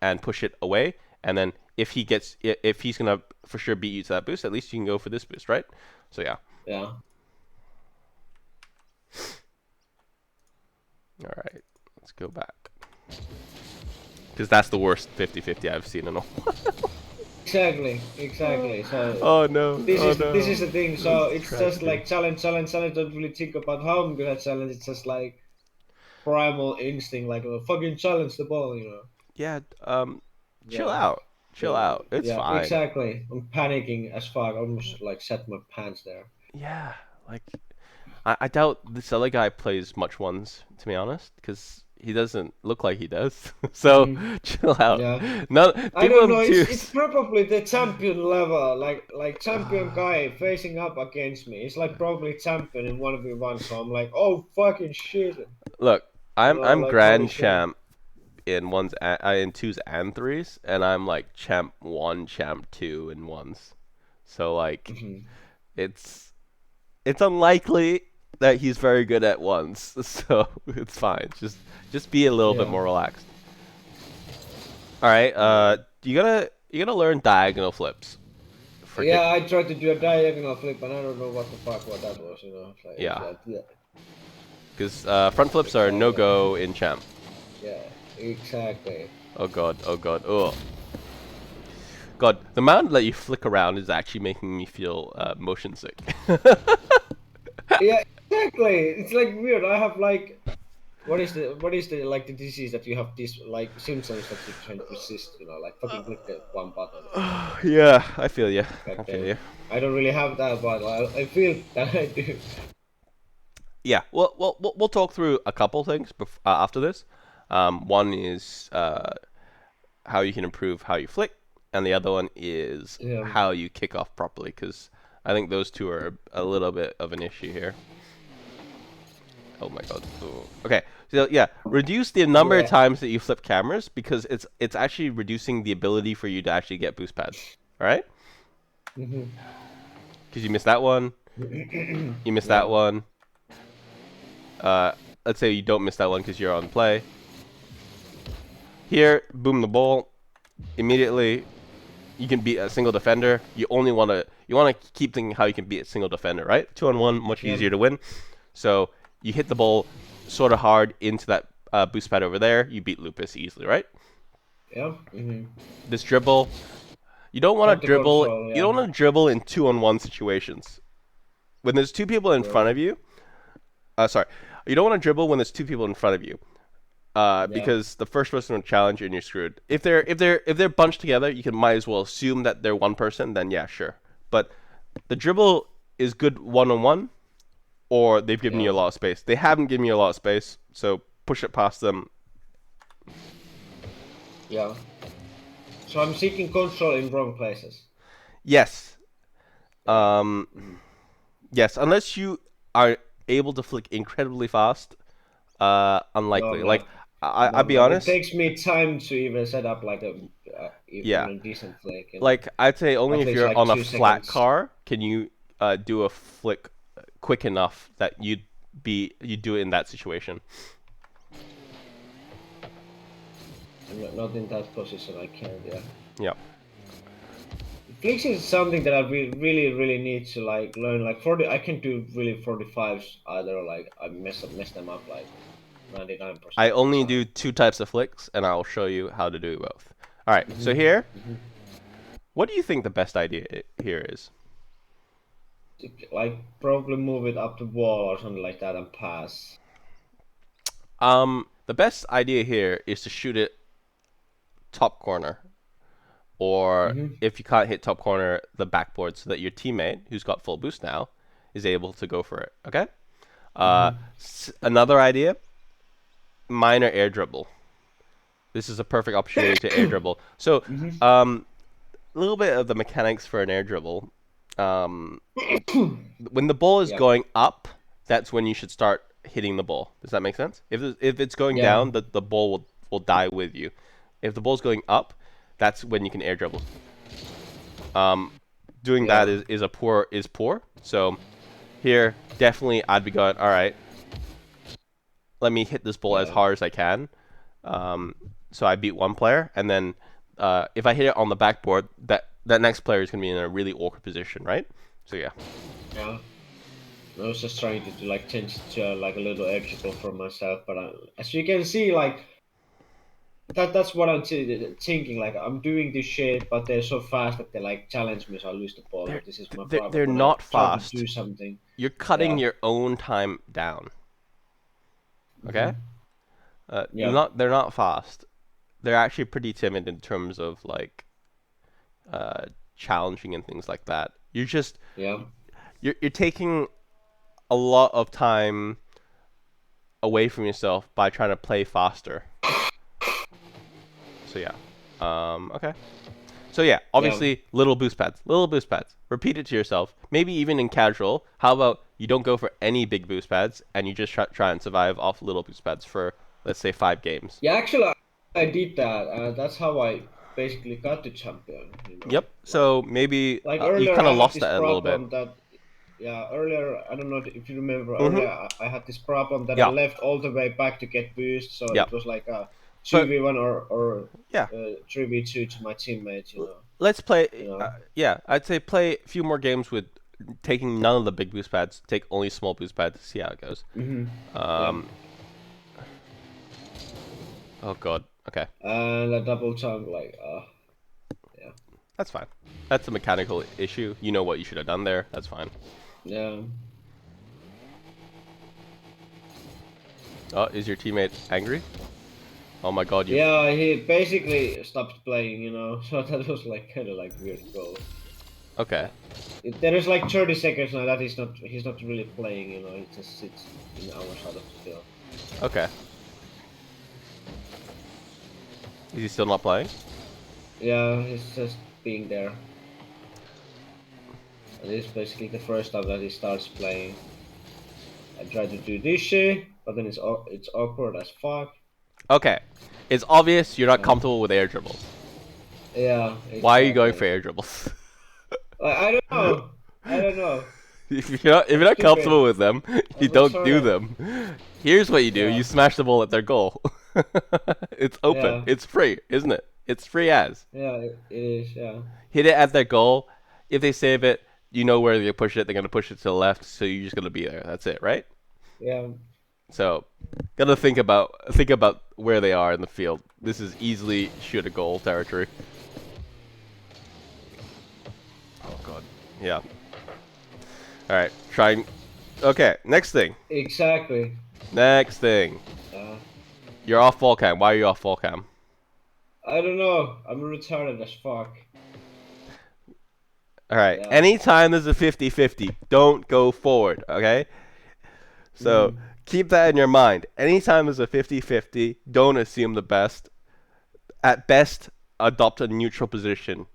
[SPEAKER 2] and push it away. And then if he's gonna for sure beat you to that boost, at least you can go for this boost, right? So yeah.
[SPEAKER 1] Yeah.
[SPEAKER 2] All right, let's go back because that's the worst 50-50 I've seen in a while.
[SPEAKER 1] Exactly. Exactly. So
[SPEAKER 2] Oh no!
[SPEAKER 1] this
[SPEAKER 2] Oh
[SPEAKER 1] is this
[SPEAKER 2] no!
[SPEAKER 1] is the thing.
[SPEAKER 2] This
[SPEAKER 1] So
[SPEAKER 2] is
[SPEAKER 1] it's just
[SPEAKER 2] tragedy.
[SPEAKER 1] like challenge, challenge, challenge. Don't really think about how I'm gonna challenge. It's just like primal instinct, like fucking challenge the ball.
[SPEAKER 2] Yeah. Chill
[SPEAKER 1] Yeah.
[SPEAKER 2] out. Chill
[SPEAKER 1] So
[SPEAKER 2] out. It's
[SPEAKER 1] yeah,
[SPEAKER 2] fine.
[SPEAKER 1] exactly. I'm panicking as fuck. I almost like set my pants there.
[SPEAKER 2] Yeah. Like I doubt this other guy plays much ones, to be honest, because he doesn't look like he does. So
[SPEAKER 1] Mm-hmm.
[SPEAKER 2] chill out.
[SPEAKER 1] Yeah.
[SPEAKER 2] No,
[SPEAKER 1] I
[SPEAKER 2] give
[SPEAKER 1] don't
[SPEAKER 2] him
[SPEAKER 1] know.
[SPEAKER 2] two.
[SPEAKER 1] It's probably the champion level, like champion guy facing up against me. It's like probably champion in 1v1. So I'm like, oh fucking shit.
[SPEAKER 2] Look, I'm
[SPEAKER 1] Like holy
[SPEAKER 2] grand
[SPEAKER 1] shit.
[SPEAKER 2] champ in in twos and threes, and I'm like champ one, champ two in ones. So like
[SPEAKER 1] Hmm.
[SPEAKER 2] it's it's unlikely that he's very good at ones. So it's fine. Just be a little bit
[SPEAKER 1] Yeah.
[SPEAKER 2] more relaxed. All right.
[SPEAKER 1] Yeah.
[SPEAKER 2] You gotta learn diagonal flips for kick.
[SPEAKER 1] Yeah, I tried to do a diagonal flip and I don't know what the fuck what that was. It's
[SPEAKER 2] Yeah,
[SPEAKER 1] like yeah,
[SPEAKER 2] because front flips are no
[SPEAKER 1] exactly.
[SPEAKER 2] go in champ.
[SPEAKER 1] Yeah, exactly.
[SPEAKER 2] Oh god. Oh god. Oh god. The amount that you flick around is actually making me feel motion sick.
[SPEAKER 1] Yeah, exactly. It's like weird. I have like what is the like the disease that you have this like symptoms that you can't resist, like fucking click the one button.
[SPEAKER 2] Yeah, I feel you. I
[SPEAKER 1] God
[SPEAKER 2] feel
[SPEAKER 1] damn.
[SPEAKER 2] you.
[SPEAKER 1] I don't really have that, but I feel that I do.
[SPEAKER 2] Yeah, we'll talk through a couple things after this. One is how you can improve how you flick, and the other one is
[SPEAKER 1] Yeah.
[SPEAKER 2] how you kick off properly, because I think those two are a little bit of an issue here. Oh my god. Ooh. Okay, so yeah, reduce the number of
[SPEAKER 1] Yeah.
[SPEAKER 2] times that you flip cameras because it's actually reducing the ability for you to actually get boost pads. All right?
[SPEAKER 1] Hmm.
[SPEAKER 2] Because you missed that one, you missed that
[SPEAKER 1] Yeah.
[SPEAKER 2] one. Uh, let's say you don't miss that one because you're on play. Here, boom the ball. Immediately, you can beat a single defender. You want to keep thinking how you can beat a single defender, right? 2-on-1, much
[SPEAKER 1] Yeah.
[SPEAKER 2] easier to win. So you hit the ball sort of hard into that boost pad over there. You beat Lupus easily, right?
[SPEAKER 1] Yeah. Hmm.
[SPEAKER 2] This dribble, you don't want
[SPEAKER 1] Hard
[SPEAKER 2] to
[SPEAKER 1] to
[SPEAKER 2] dribble.
[SPEAKER 1] control.
[SPEAKER 2] You
[SPEAKER 1] Yeah.
[SPEAKER 2] don't want to dribble in 2-on-1 situations. When there's two people in
[SPEAKER 1] Yeah.
[SPEAKER 2] front of you, sorry, you don't want to dribble when there's two people in front of you.
[SPEAKER 1] Yeah.
[SPEAKER 2] Because the first person will challenge you and you're screwed. If they're bunched together, you can might as well assume that they're one person. Then yeah, sure. But the dribble is good 1-on-1, or they've given you
[SPEAKER 1] Yeah.
[SPEAKER 2] a lot of space. They haven't given you a lot of space, so push it past them.
[SPEAKER 1] Yeah. So I'm seeking control in wrong places.
[SPEAKER 2] Yes,
[SPEAKER 1] Yeah.
[SPEAKER 2] um,
[SPEAKER 1] Hmm.
[SPEAKER 2] yes. Unless you are able to flick incredibly fast,
[SPEAKER 1] No,
[SPEAKER 2] unlikely.
[SPEAKER 1] I'm
[SPEAKER 2] Like
[SPEAKER 1] not.
[SPEAKER 2] I'll
[SPEAKER 1] No, I'm
[SPEAKER 2] be
[SPEAKER 1] not. It
[SPEAKER 2] honest.
[SPEAKER 1] takes me time to even set up like even
[SPEAKER 2] Yeah,
[SPEAKER 1] a decent flick.
[SPEAKER 2] like I'd say only
[SPEAKER 1] At
[SPEAKER 2] if
[SPEAKER 1] least
[SPEAKER 2] you're
[SPEAKER 1] like
[SPEAKER 2] on a
[SPEAKER 1] two
[SPEAKER 2] flat
[SPEAKER 1] seconds.
[SPEAKER 2] car can you do a flick quick enough that you do it in that situation.
[SPEAKER 1] I'm not in that position. I can't. Yeah.
[SPEAKER 2] Yeah.
[SPEAKER 1] Flicks is something that I really, really need to like learn. Like 40, I can do really 45s either. Like I mess them up like 99%
[SPEAKER 2] I
[SPEAKER 1] of the
[SPEAKER 2] only
[SPEAKER 1] time.
[SPEAKER 2] do two types of flicks, and I'll show you how to do both. All right. So
[SPEAKER 1] Hmm.
[SPEAKER 2] here,
[SPEAKER 1] Hmm.
[SPEAKER 2] what do you think the best idea here is?
[SPEAKER 1] Like probably move it up the wall or something like that and pass.
[SPEAKER 2] The best idea here is to shoot it top corner, or
[SPEAKER 1] Hmm.
[SPEAKER 2] if you can't hit top corner, the backboard, so that your teammate, who's got full boost now, is able to go for it. Okay. Uh,
[SPEAKER 1] Hmm.
[SPEAKER 2] Another idea: minor air dribble. This is a perfect opportunity to air dribble. So,
[SPEAKER 1] Hmm.
[SPEAKER 2] a little bit of the mechanics for an air dribble. Um, when the ball is
[SPEAKER 1] Yeah.
[SPEAKER 2] going up, that's when you should start hitting the ball. Does that make sense? If it's going
[SPEAKER 1] Yeah.
[SPEAKER 2] down, the ball will die with you. If the ball's going up, that's when you can air dribble. Um, Doing that
[SPEAKER 1] Yeah.
[SPEAKER 2] is poor. So here, definitely, I'd be going. All right, let me hit this ball as
[SPEAKER 1] Yeah.
[SPEAKER 2] hard as I can. Um, so I beat one player, and then if I hit it on the backboard, that next player is gonna be in a really awkward position, right? So yeah.
[SPEAKER 1] Yeah. I was just trying to like change it to like a little edgeable for myself, but as you can see, like that's what I'm thinking. Like I'm doing this shit, but they're so fast that they like challenge me, so I lose the ball.
[SPEAKER 2] they're
[SPEAKER 1] But this is my
[SPEAKER 2] they're
[SPEAKER 1] problem when I
[SPEAKER 2] not
[SPEAKER 1] try to
[SPEAKER 2] fast.
[SPEAKER 1] do something.
[SPEAKER 2] You're cutting
[SPEAKER 1] Yeah.
[SPEAKER 2] your own time down. Okay?
[SPEAKER 1] Hmm. Yeah.
[SPEAKER 2] They're not fast. They're actually pretty timid in terms of like uh, challenging and things like that.
[SPEAKER 1] Yeah.
[SPEAKER 2] You're taking a lot of time away from yourself by trying to play faster. So yeah. Okay. So yeah,
[SPEAKER 1] Yeah.
[SPEAKER 2] obviously little boost pads, little boost pads. Repeat it to yourself. Maybe even in casual. How about you don't go for any big boost pads and you just try and survive off little boost pads for let's say 5 games.
[SPEAKER 1] Yeah, actually, I did that. That's how I basically got the champion.
[SPEAKER 2] Yep. So maybe
[SPEAKER 1] Like
[SPEAKER 2] you
[SPEAKER 1] earlier,
[SPEAKER 2] kind
[SPEAKER 1] I
[SPEAKER 2] of
[SPEAKER 1] had
[SPEAKER 2] lost
[SPEAKER 1] this
[SPEAKER 2] that a little bit.
[SPEAKER 1] problem that, yeah, earlier, I don't know if you remember,
[SPEAKER 2] Mhm.
[SPEAKER 1] earlier I had this problem that I
[SPEAKER 2] Yeah.
[SPEAKER 1] left all the way back to get boost, so
[SPEAKER 2] Yeah.
[SPEAKER 1] it was like a
[SPEAKER 2] But
[SPEAKER 1] 2v1 or
[SPEAKER 2] yeah,
[SPEAKER 1] 3v2 to my teammates,
[SPEAKER 2] let's play.
[SPEAKER 1] you know.
[SPEAKER 2] Yeah, I'd say play a few more games with taking none of the big boost pads. Take only small boost pads. See how it goes.
[SPEAKER 1] Yeah.
[SPEAKER 2] Um. Oh god. Okay.
[SPEAKER 1] And a double chunk, like, yeah.
[SPEAKER 2] That's fine. That's a mechanical issue. You know what you should have done there. That's fine.
[SPEAKER 1] Yeah.
[SPEAKER 2] Oh, is your teammate angry? Oh my god, you've...
[SPEAKER 1] Yeah, he basically stopped playing, so that was like kind of like weird goal.
[SPEAKER 2] Okay.
[SPEAKER 1] There is like 30 seconds now that he's not really playing, he just sits in our side of the field.
[SPEAKER 2] Okay. Is he still not playing?
[SPEAKER 1] Yeah, he's just being there. And this is basically the first time that he starts playing. I try to do this shit, but then it's awkward as fuck.
[SPEAKER 2] Okay. It's obvious you're not
[SPEAKER 1] Yeah,
[SPEAKER 2] comfortable with air dribbles.
[SPEAKER 1] yeah,
[SPEAKER 2] Why are you going for
[SPEAKER 1] exactly.
[SPEAKER 2] air dribbles?
[SPEAKER 1] Like, I don't know. I don't know.
[SPEAKER 2] If you're
[SPEAKER 1] I'm
[SPEAKER 2] not comfortable
[SPEAKER 1] stupid.
[SPEAKER 2] with them, you
[SPEAKER 1] I'm
[SPEAKER 2] don't do
[SPEAKER 1] retarded.
[SPEAKER 2] them. Here's what you do:
[SPEAKER 1] Yeah,
[SPEAKER 2] you smash the ball at their goal. It's open.
[SPEAKER 1] yeah,
[SPEAKER 2] It's free, isn't it? It's free as.
[SPEAKER 1] yeah. It is. Yeah,
[SPEAKER 2] Hit it at their goal. If they save it, you know where they push it. They're gonna push it to the left, so you're just gonna be there. That's it, right?
[SPEAKER 1] yeah,
[SPEAKER 2] So, gotta think about where they are in the field. This is easily shoot a goal territory. Oh god. Yeah. All right. Trying. Okay. Next thing.
[SPEAKER 1] exactly.
[SPEAKER 2] Next thing.
[SPEAKER 1] Yeah.
[SPEAKER 2] You're off ball cam. Why are you off ball cam?
[SPEAKER 1] I don't know. I'm retarded as fuck.
[SPEAKER 2] All right.
[SPEAKER 1] Yeah.
[SPEAKER 2] Anytime there's a 50-50, don't go forward. Okay. So
[SPEAKER 1] Mhm.
[SPEAKER 2] keep that in your mind. Anytime there's a 50-50, don't assume the best. At best, adopt a neutral position.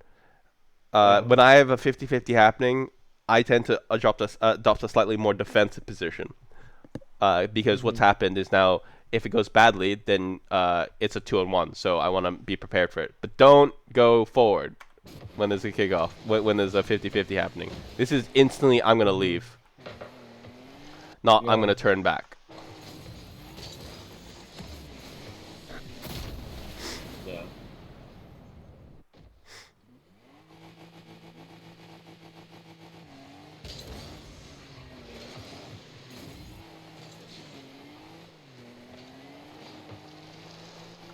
[SPEAKER 1] Yeah.
[SPEAKER 2] When I have a 50-50 happening, I tend to adopt a slightly more defensive position. Because what's
[SPEAKER 1] Mhm.
[SPEAKER 2] happened is now, if it goes badly, then it's a 2-on-1. So I want to be prepared for it. But don't go forward when there's a kickoff, when there's a 50-50 happening. This is instantly, I'm going to
[SPEAKER 1] Mhm.
[SPEAKER 2] leave. Not, I'm
[SPEAKER 1] Yeah.
[SPEAKER 2] going to turn back.
[SPEAKER 1] Yeah.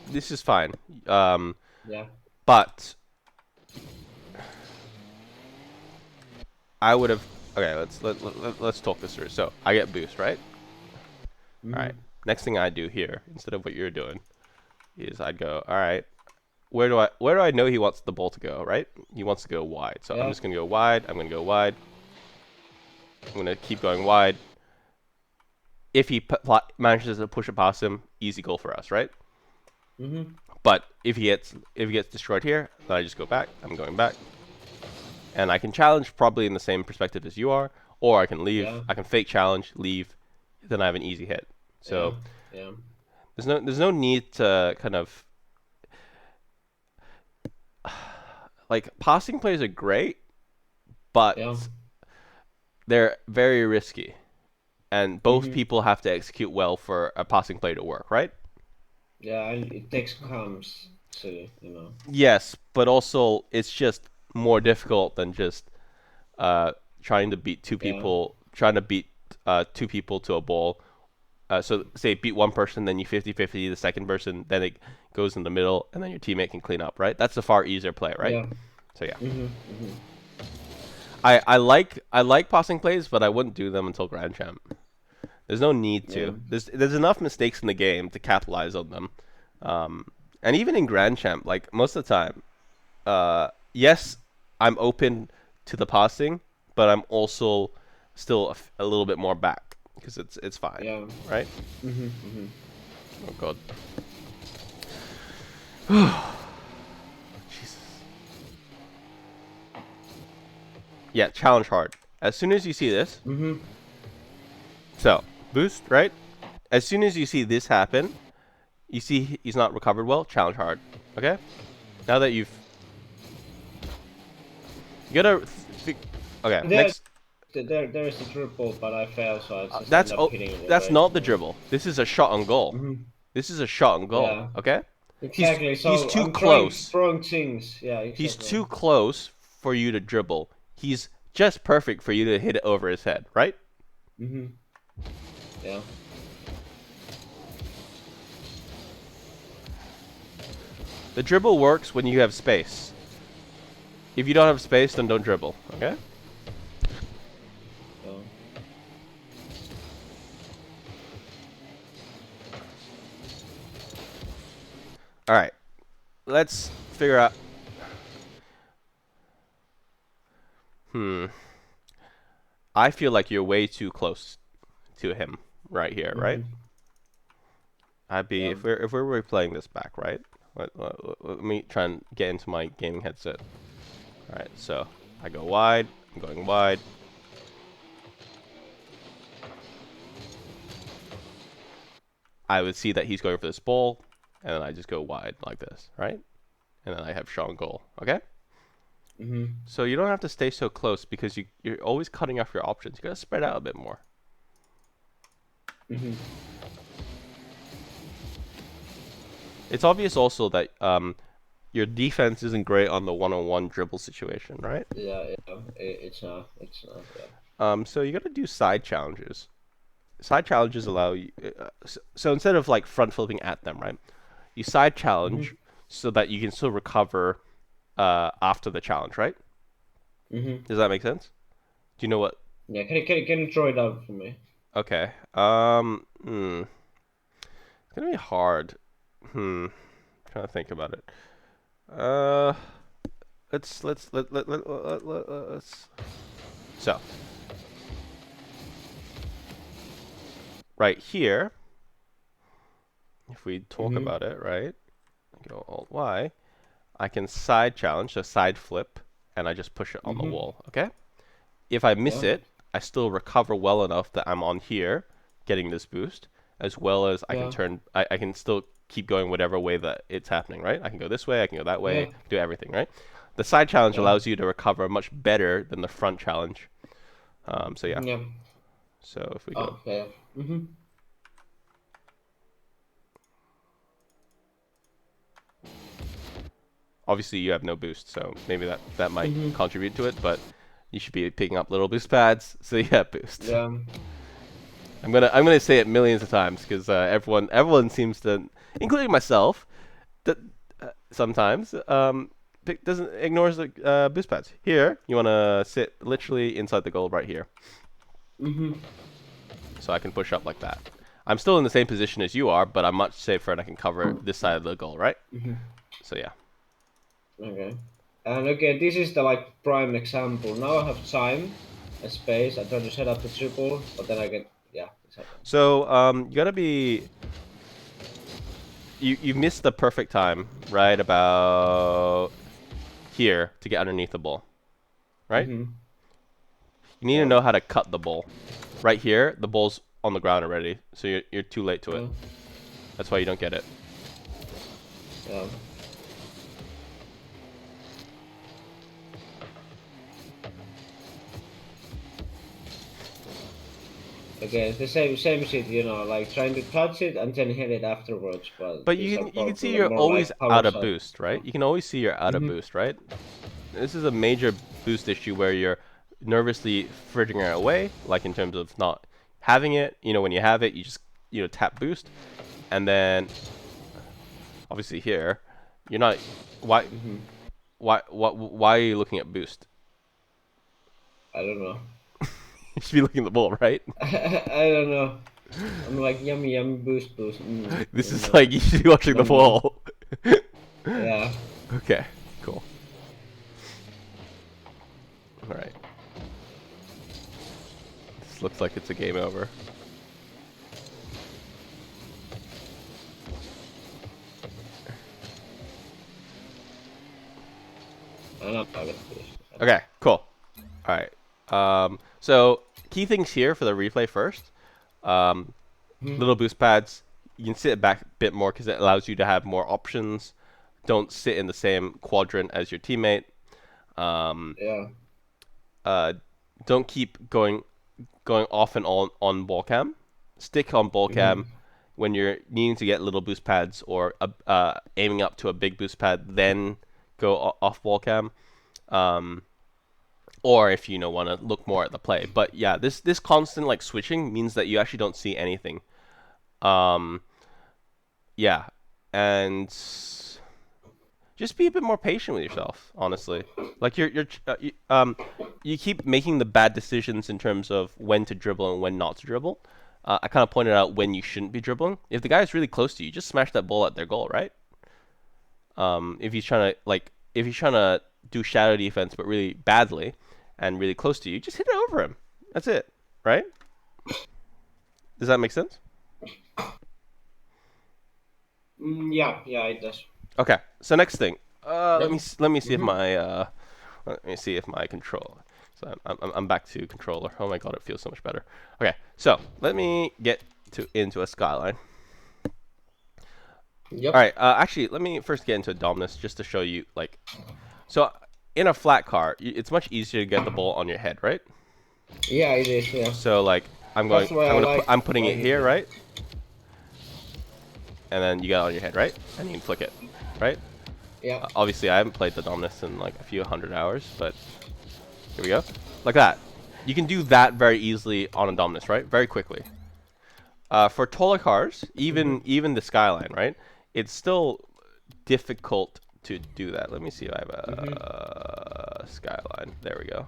[SPEAKER 2] This is fine. Um,
[SPEAKER 1] Yeah.
[SPEAKER 2] but I would have. Okay, let's talk this through. So I get boost, right? All right.
[SPEAKER 1] Mhm.
[SPEAKER 2] Next thing I do here, instead of what you're doing, is I'd go. All right. Where do I know he wants the ball to go? Right? He wants to go wide. So I'm
[SPEAKER 1] Yeah.
[SPEAKER 2] just gonna go wide. I'm gonna go wide. I'm gonna keep going wide. If he manages to push it past him, easy goal for us, right?
[SPEAKER 1] Mhm.
[SPEAKER 2] But if he gets destroyed here, then I just go back. I'm going back, and I can challenge probably in the same perspective as you are, or I can leave.
[SPEAKER 1] Yeah.
[SPEAKER 2] I can fake challenge, leave, then I have an easy hit.
[SPEAKER 1] Yeah.
[SPEAKER 2] So
[SPEAKER 1] Yeah.
[SPEAKER 2] there's no need to kind of like passing plays are great,
[SPEAKER 1] Yeah.
[SPEAKER 2] but they're very risky, and both
[SPEAKER 1] Mhm.
[SPEAKER 2] people have to execute well for a passing play to work, right?
[SPEAKER 1] Yeah. And it takes comms to.
[SPEAKER 2] Yes, but also it's just more difficult than just uh, trying to beat two
[SPEAKER 1] Yeah.
[SPEAKER 2] people, trying to beat two people to a ball. So say beat one person, then you 50-50 the second person, then it goes in the middle, and then your teammate can clean up, right? That's a far easier play, right?
[SPEAKER 1] Yeah.
[SPEAKER 2] So yeah,
[SPEAKER 1] Mhm. Mhm.
[SPEAKER 2] I like passing plays, but I wouldn't do them until Grand Champ. There's no need
[SPEAKER 1] Yeah.
[SPEAKER 2] to. There's enough mistakes in the game to capitalize on them, um, and even in Grand Champ, like most of the time, yes, I'm open to the passing, but I'm also still a little bit more back. because it's fine,
[SPEAKER 1] Yeah.
[SPEAKER 2] right?
[SPEAKER 1] Mm-hmm.
[SPEAKER 2] Oh god. Jesus. Yeah, challenge hard. As soon as you see this,
[SPEAKER 1] Mm-hmm.
[SPEAKER 2] so boost, right? As soon as you see this happen, you see he's not recovered well. Challenge hard. Okay. Now that you gotta. Okay.
[SPEAKER 1] There,
[SPEAKER 2] Next.
[SPEAKER 1] there is the triple, but I fail, so I just end
[SPEAKER 2] That's
[SPEAKER 1] up hitting it
[SPEAKER 2] that's
[SPEAKER 1] away.
[SPEAKER 2] not the dribble. This is a shot on goal.
[SPEAKER 1] Mm-hmm.
[SPEAKER 2] This is a shot on goal.
[SPEAKER 1] Yeah.
[SPEAKER 2] Okay.
[SPEAKER 1] Exactly.
[SPEAKER 2] He's
[SPEAKER 1] So
[SPEAKER 2] too
[SPEAKER 1] I'm trying
[SPEAKER 2] close.
[SPEAKER 1] throwing things. Yeah.
[SPEAKER 2] He's
[SPEAKER 1] Exactly.
[SPEAKER 2] too close for you to dribble. He's just perfect for you to hit it over his head, right?
[SPEAKER 1] Mm-hmm. Yeah.
[SPEAKER 2] The dribble works when you have space. If you don't have space, then don't dribble. Okay.
[SPEAKER 1] Yeah.
[SPEAKER 2] All right. Let's figure out. Hmm. I feel like you're way too close to him right here, right?
[SPEAKER 1] Mm-hmm.
[SPEAKER 2] I'd be
[SPEAKER 1] Yeah.
[SPEAKER 2] if we were playing this back, right? Let me try and get into my gaming headset. All right, so I go wide. I'm going wide. I would see that he's going for this ball, and then I just go wide like this, right? And then I have shot on goal. Okay.
[SPEAKER 1] Mm-hmm.
[SPEAKER 2] So you don't have to stay so close because you're always cutting off your options. You gotta spread out a bit more.
[SPEAKER 1] Mm-hmm.
[SPEAKER 2] It's obvious also that your defense isn't great on the one-on-one dribble situation, right?
[SPEAKER 1] Yeah. Yeah. It's not. It's not. Yeah.
[SPEAKER 2] So you got to do side challenges. Side challenges allow you. So instead of like front flipping at them, right? You side challenge
[SPEAKER 1] Mm-hmm.
[SPEAKER 2] so that you can still recover after the challenge, right?
[SPEAKER 1] Mm-hmm.
[SPEAKER 2] Does that make sense? Do you know what?
[SPEAKER 1] Yeah. Can you draw it out for me?
[SPEAKER 2] Okay. It's gonna be hard. Trying to think about it. Uh, let's. So right here, if we talk
[SPEAKER 1] Mm-hmm.
[SPEAKER 2] about it, right? Go Alt Y. I can side challenge, so side flip, and I just push it on the
[SPEAKER 1] Mm-hmm.
[SPEAKER 2] wall. Okay. If I miss
[SPEAKER 1] Yeah.
[SPEAKER 2] it, I still recover well enough that I'm on here, getting this boost, as well as I can
[SPEAKER 1] Yeah.
[SPEAKER 2] turn. I can still keep going whatever way that it's happening. Right. I can go this way. I can go that way.
[SPEAKER 1] Yeah.
[SPEAKER 2] Do everything. Right. The side challenge
[SPEAKER 1] Yeah.
[SPEAKER 2] allows you to recover much better than the front challenge. So yeah.
[SPEAKER 1] Yeah.
[SPEAKER 2] So if we go,
[SPEAKER 1] Oh. Yeah. Mm-hmm.
[SPEAKER 2] obviously you have no boost, so maybe that might
[SPEAKER 1] Mm-hmm.
[SPEAKER 2] contribute to it, but you should be picking up little boost pads, so you have boost.
[SPEAKER 1] Yeah.
[SPEAKER 2] I'm gonna say it millions of times because everyone seems to, including myself, that sometimes doesn't ignores the boost pads. Here you wanna sit literally inside the goal right here,
[SPEAKER 1] Mm-hmm.
[SPEAKER 2] so I can push up like that. I'm still in the same position as you are, but I'm much safer and I can cover this side of the goal, right?
[SPEAKER 1] Mm-hmm.
[SPEAKER 2] So yeah.
[SPEAKER 1] Okay. And okay, this is the like prime example. Now I have time and space. I try to set up the triple, but then I get yeah, it's happening.
[SPEAKER 2] So you gotta be you missed the perfect time right about here to get underneath the ball, right?
[SPEAKER 1] Mm-hmm.
[SPEAKER 2] You need to
[SPEAKER 1] Yeah.
[SPEAKER 2] know how to cut the ball. Right here, the ball's on the ground already, so you're too late to it.
[SPEAKER 1] Yeah.
[SPEAKER 2] That's why you don't get it.
[SPEAKER 1] Yeah. Okay, it's the same shit, you know, like trying to touch it and then hit it afterwards, but
[SPEAKER 2] But
[SPEAKER 1] these are
[SPEAKER 2] you can see
[SPEAKER 1] probably
[SPEAKER 2] you're
[SPEAKER 1] more
[SPEAKER 2] always
[SPEAKER 1] like power
[SPEAKER 2] out of
[SPEAKER 1] side
[SPEAKER 2] boost, right?
[SPEAKER 1] stuff.
[SPEAKER 2] You can always see you're out of
[SPEAKER 1] Mm-hmm.
[SPEAKER 2] boost, right? This is a major boost issue where you're nervously frittering it away, like in terms of not having it. You know, when you have it, you just tap boost, and then obviously here, you're not. Why?
[SPEAKER 1] Mm-hmm.
[SPEAKER 2] Why are you looking at boost?
[SPEAKER 1] I don't know.
[SPEAKER 2] You should be looking at the ball, right?
[SPEAKER 1] I don't know. I'm like yummy yummy boost boost.
[SPEAKER 2] This is
[SPEAKER 1] No.
[SPEAKER 2] like you should be watching the
[SPEAKER 1] Nom nom.
[SPEAKER 2] ball.
[SPEAKER 1] Yeah.
[SPEAKER 2] Okay, cool. All right. This looks like it's a game over. All right. So key things here for the replay first. Um,
[SPEAKER 1] Mhm.
[SPEAKER 2] little boost pads. You can sit it back a bit more because it allows you to have more options. Don't sit in the same quadrant as your teammate. Um,
[SPEAKER 1] Yeah.
[SPEAKER 2] uh, don't keep going off and on ball cam. Stick on ball cam
[SPEAKER 1] Mhm.
[SPEAKER 2] when you're needing to get little boost pads or aiming up to a big boost pad. Then go off ball cam. Um, or if you know want to look more at the play. But yeah, this constant like switching means that you actually don't see anything. Um, yeah, and just be a bit more patient with yourself, honestly. Like you keep making the bad decisions in terms of when to dribble and when not to dribble. I kind of pointed out when you shouldn't be dribbling. If the guy is really close to you, just smash that ball at their goal, right? If he's trying to do shadow defense but really badly and really close to you, just hit it over him. That's it, right? Does that make sense?
[SPEAKER 1] Yeah, yeah, it does.
[SPEAKER 2] Okay. So next thing, let me
[SPEAKER 1] Yep.
[SPEAKER 2] let me see if
[SPEAKER 1] Mhm.
[SPEAKER 2] my control. So I'm back to controller. Oh my god, it feels so much better. Okay. So let me get into a skyline. All
[SPEAKER 1] Yep.
[SPEAKER 2] right. Actually, let me first get into Dominus just to show you like so. In a flat car, it's much easier to get the ball on your head, right?
[SPEAKER 1] Yeah, it is. Yeah.
[SPEAKER 2] So like
[SPEAKER 1] That's why I
[SPEAKER 2] I'm putting it
[SPEAKER 1] like it.
[SPEAKER 2] here,
[SPEAKER 1] Yeah.
[SPEAKER 2] right? And then you get it on your head, right? And you can flick it, right?
[SPEAKER 1] Yeah.
[SPEAKER 2] Obviously, I haven't played the Dominus in like a few hundred hours, but here we go. Like that. You can do that very easily on a Dominus, right? Very quickly. For taller cars,
[SPEAKER 1] Mhm.
[SPEAKER 2] even the Skyline, right? It's still difficult to do that. Let me see if I have
[SPEAKER 1] Mhm.
[SPEAKER 2] a Skyline. There we go.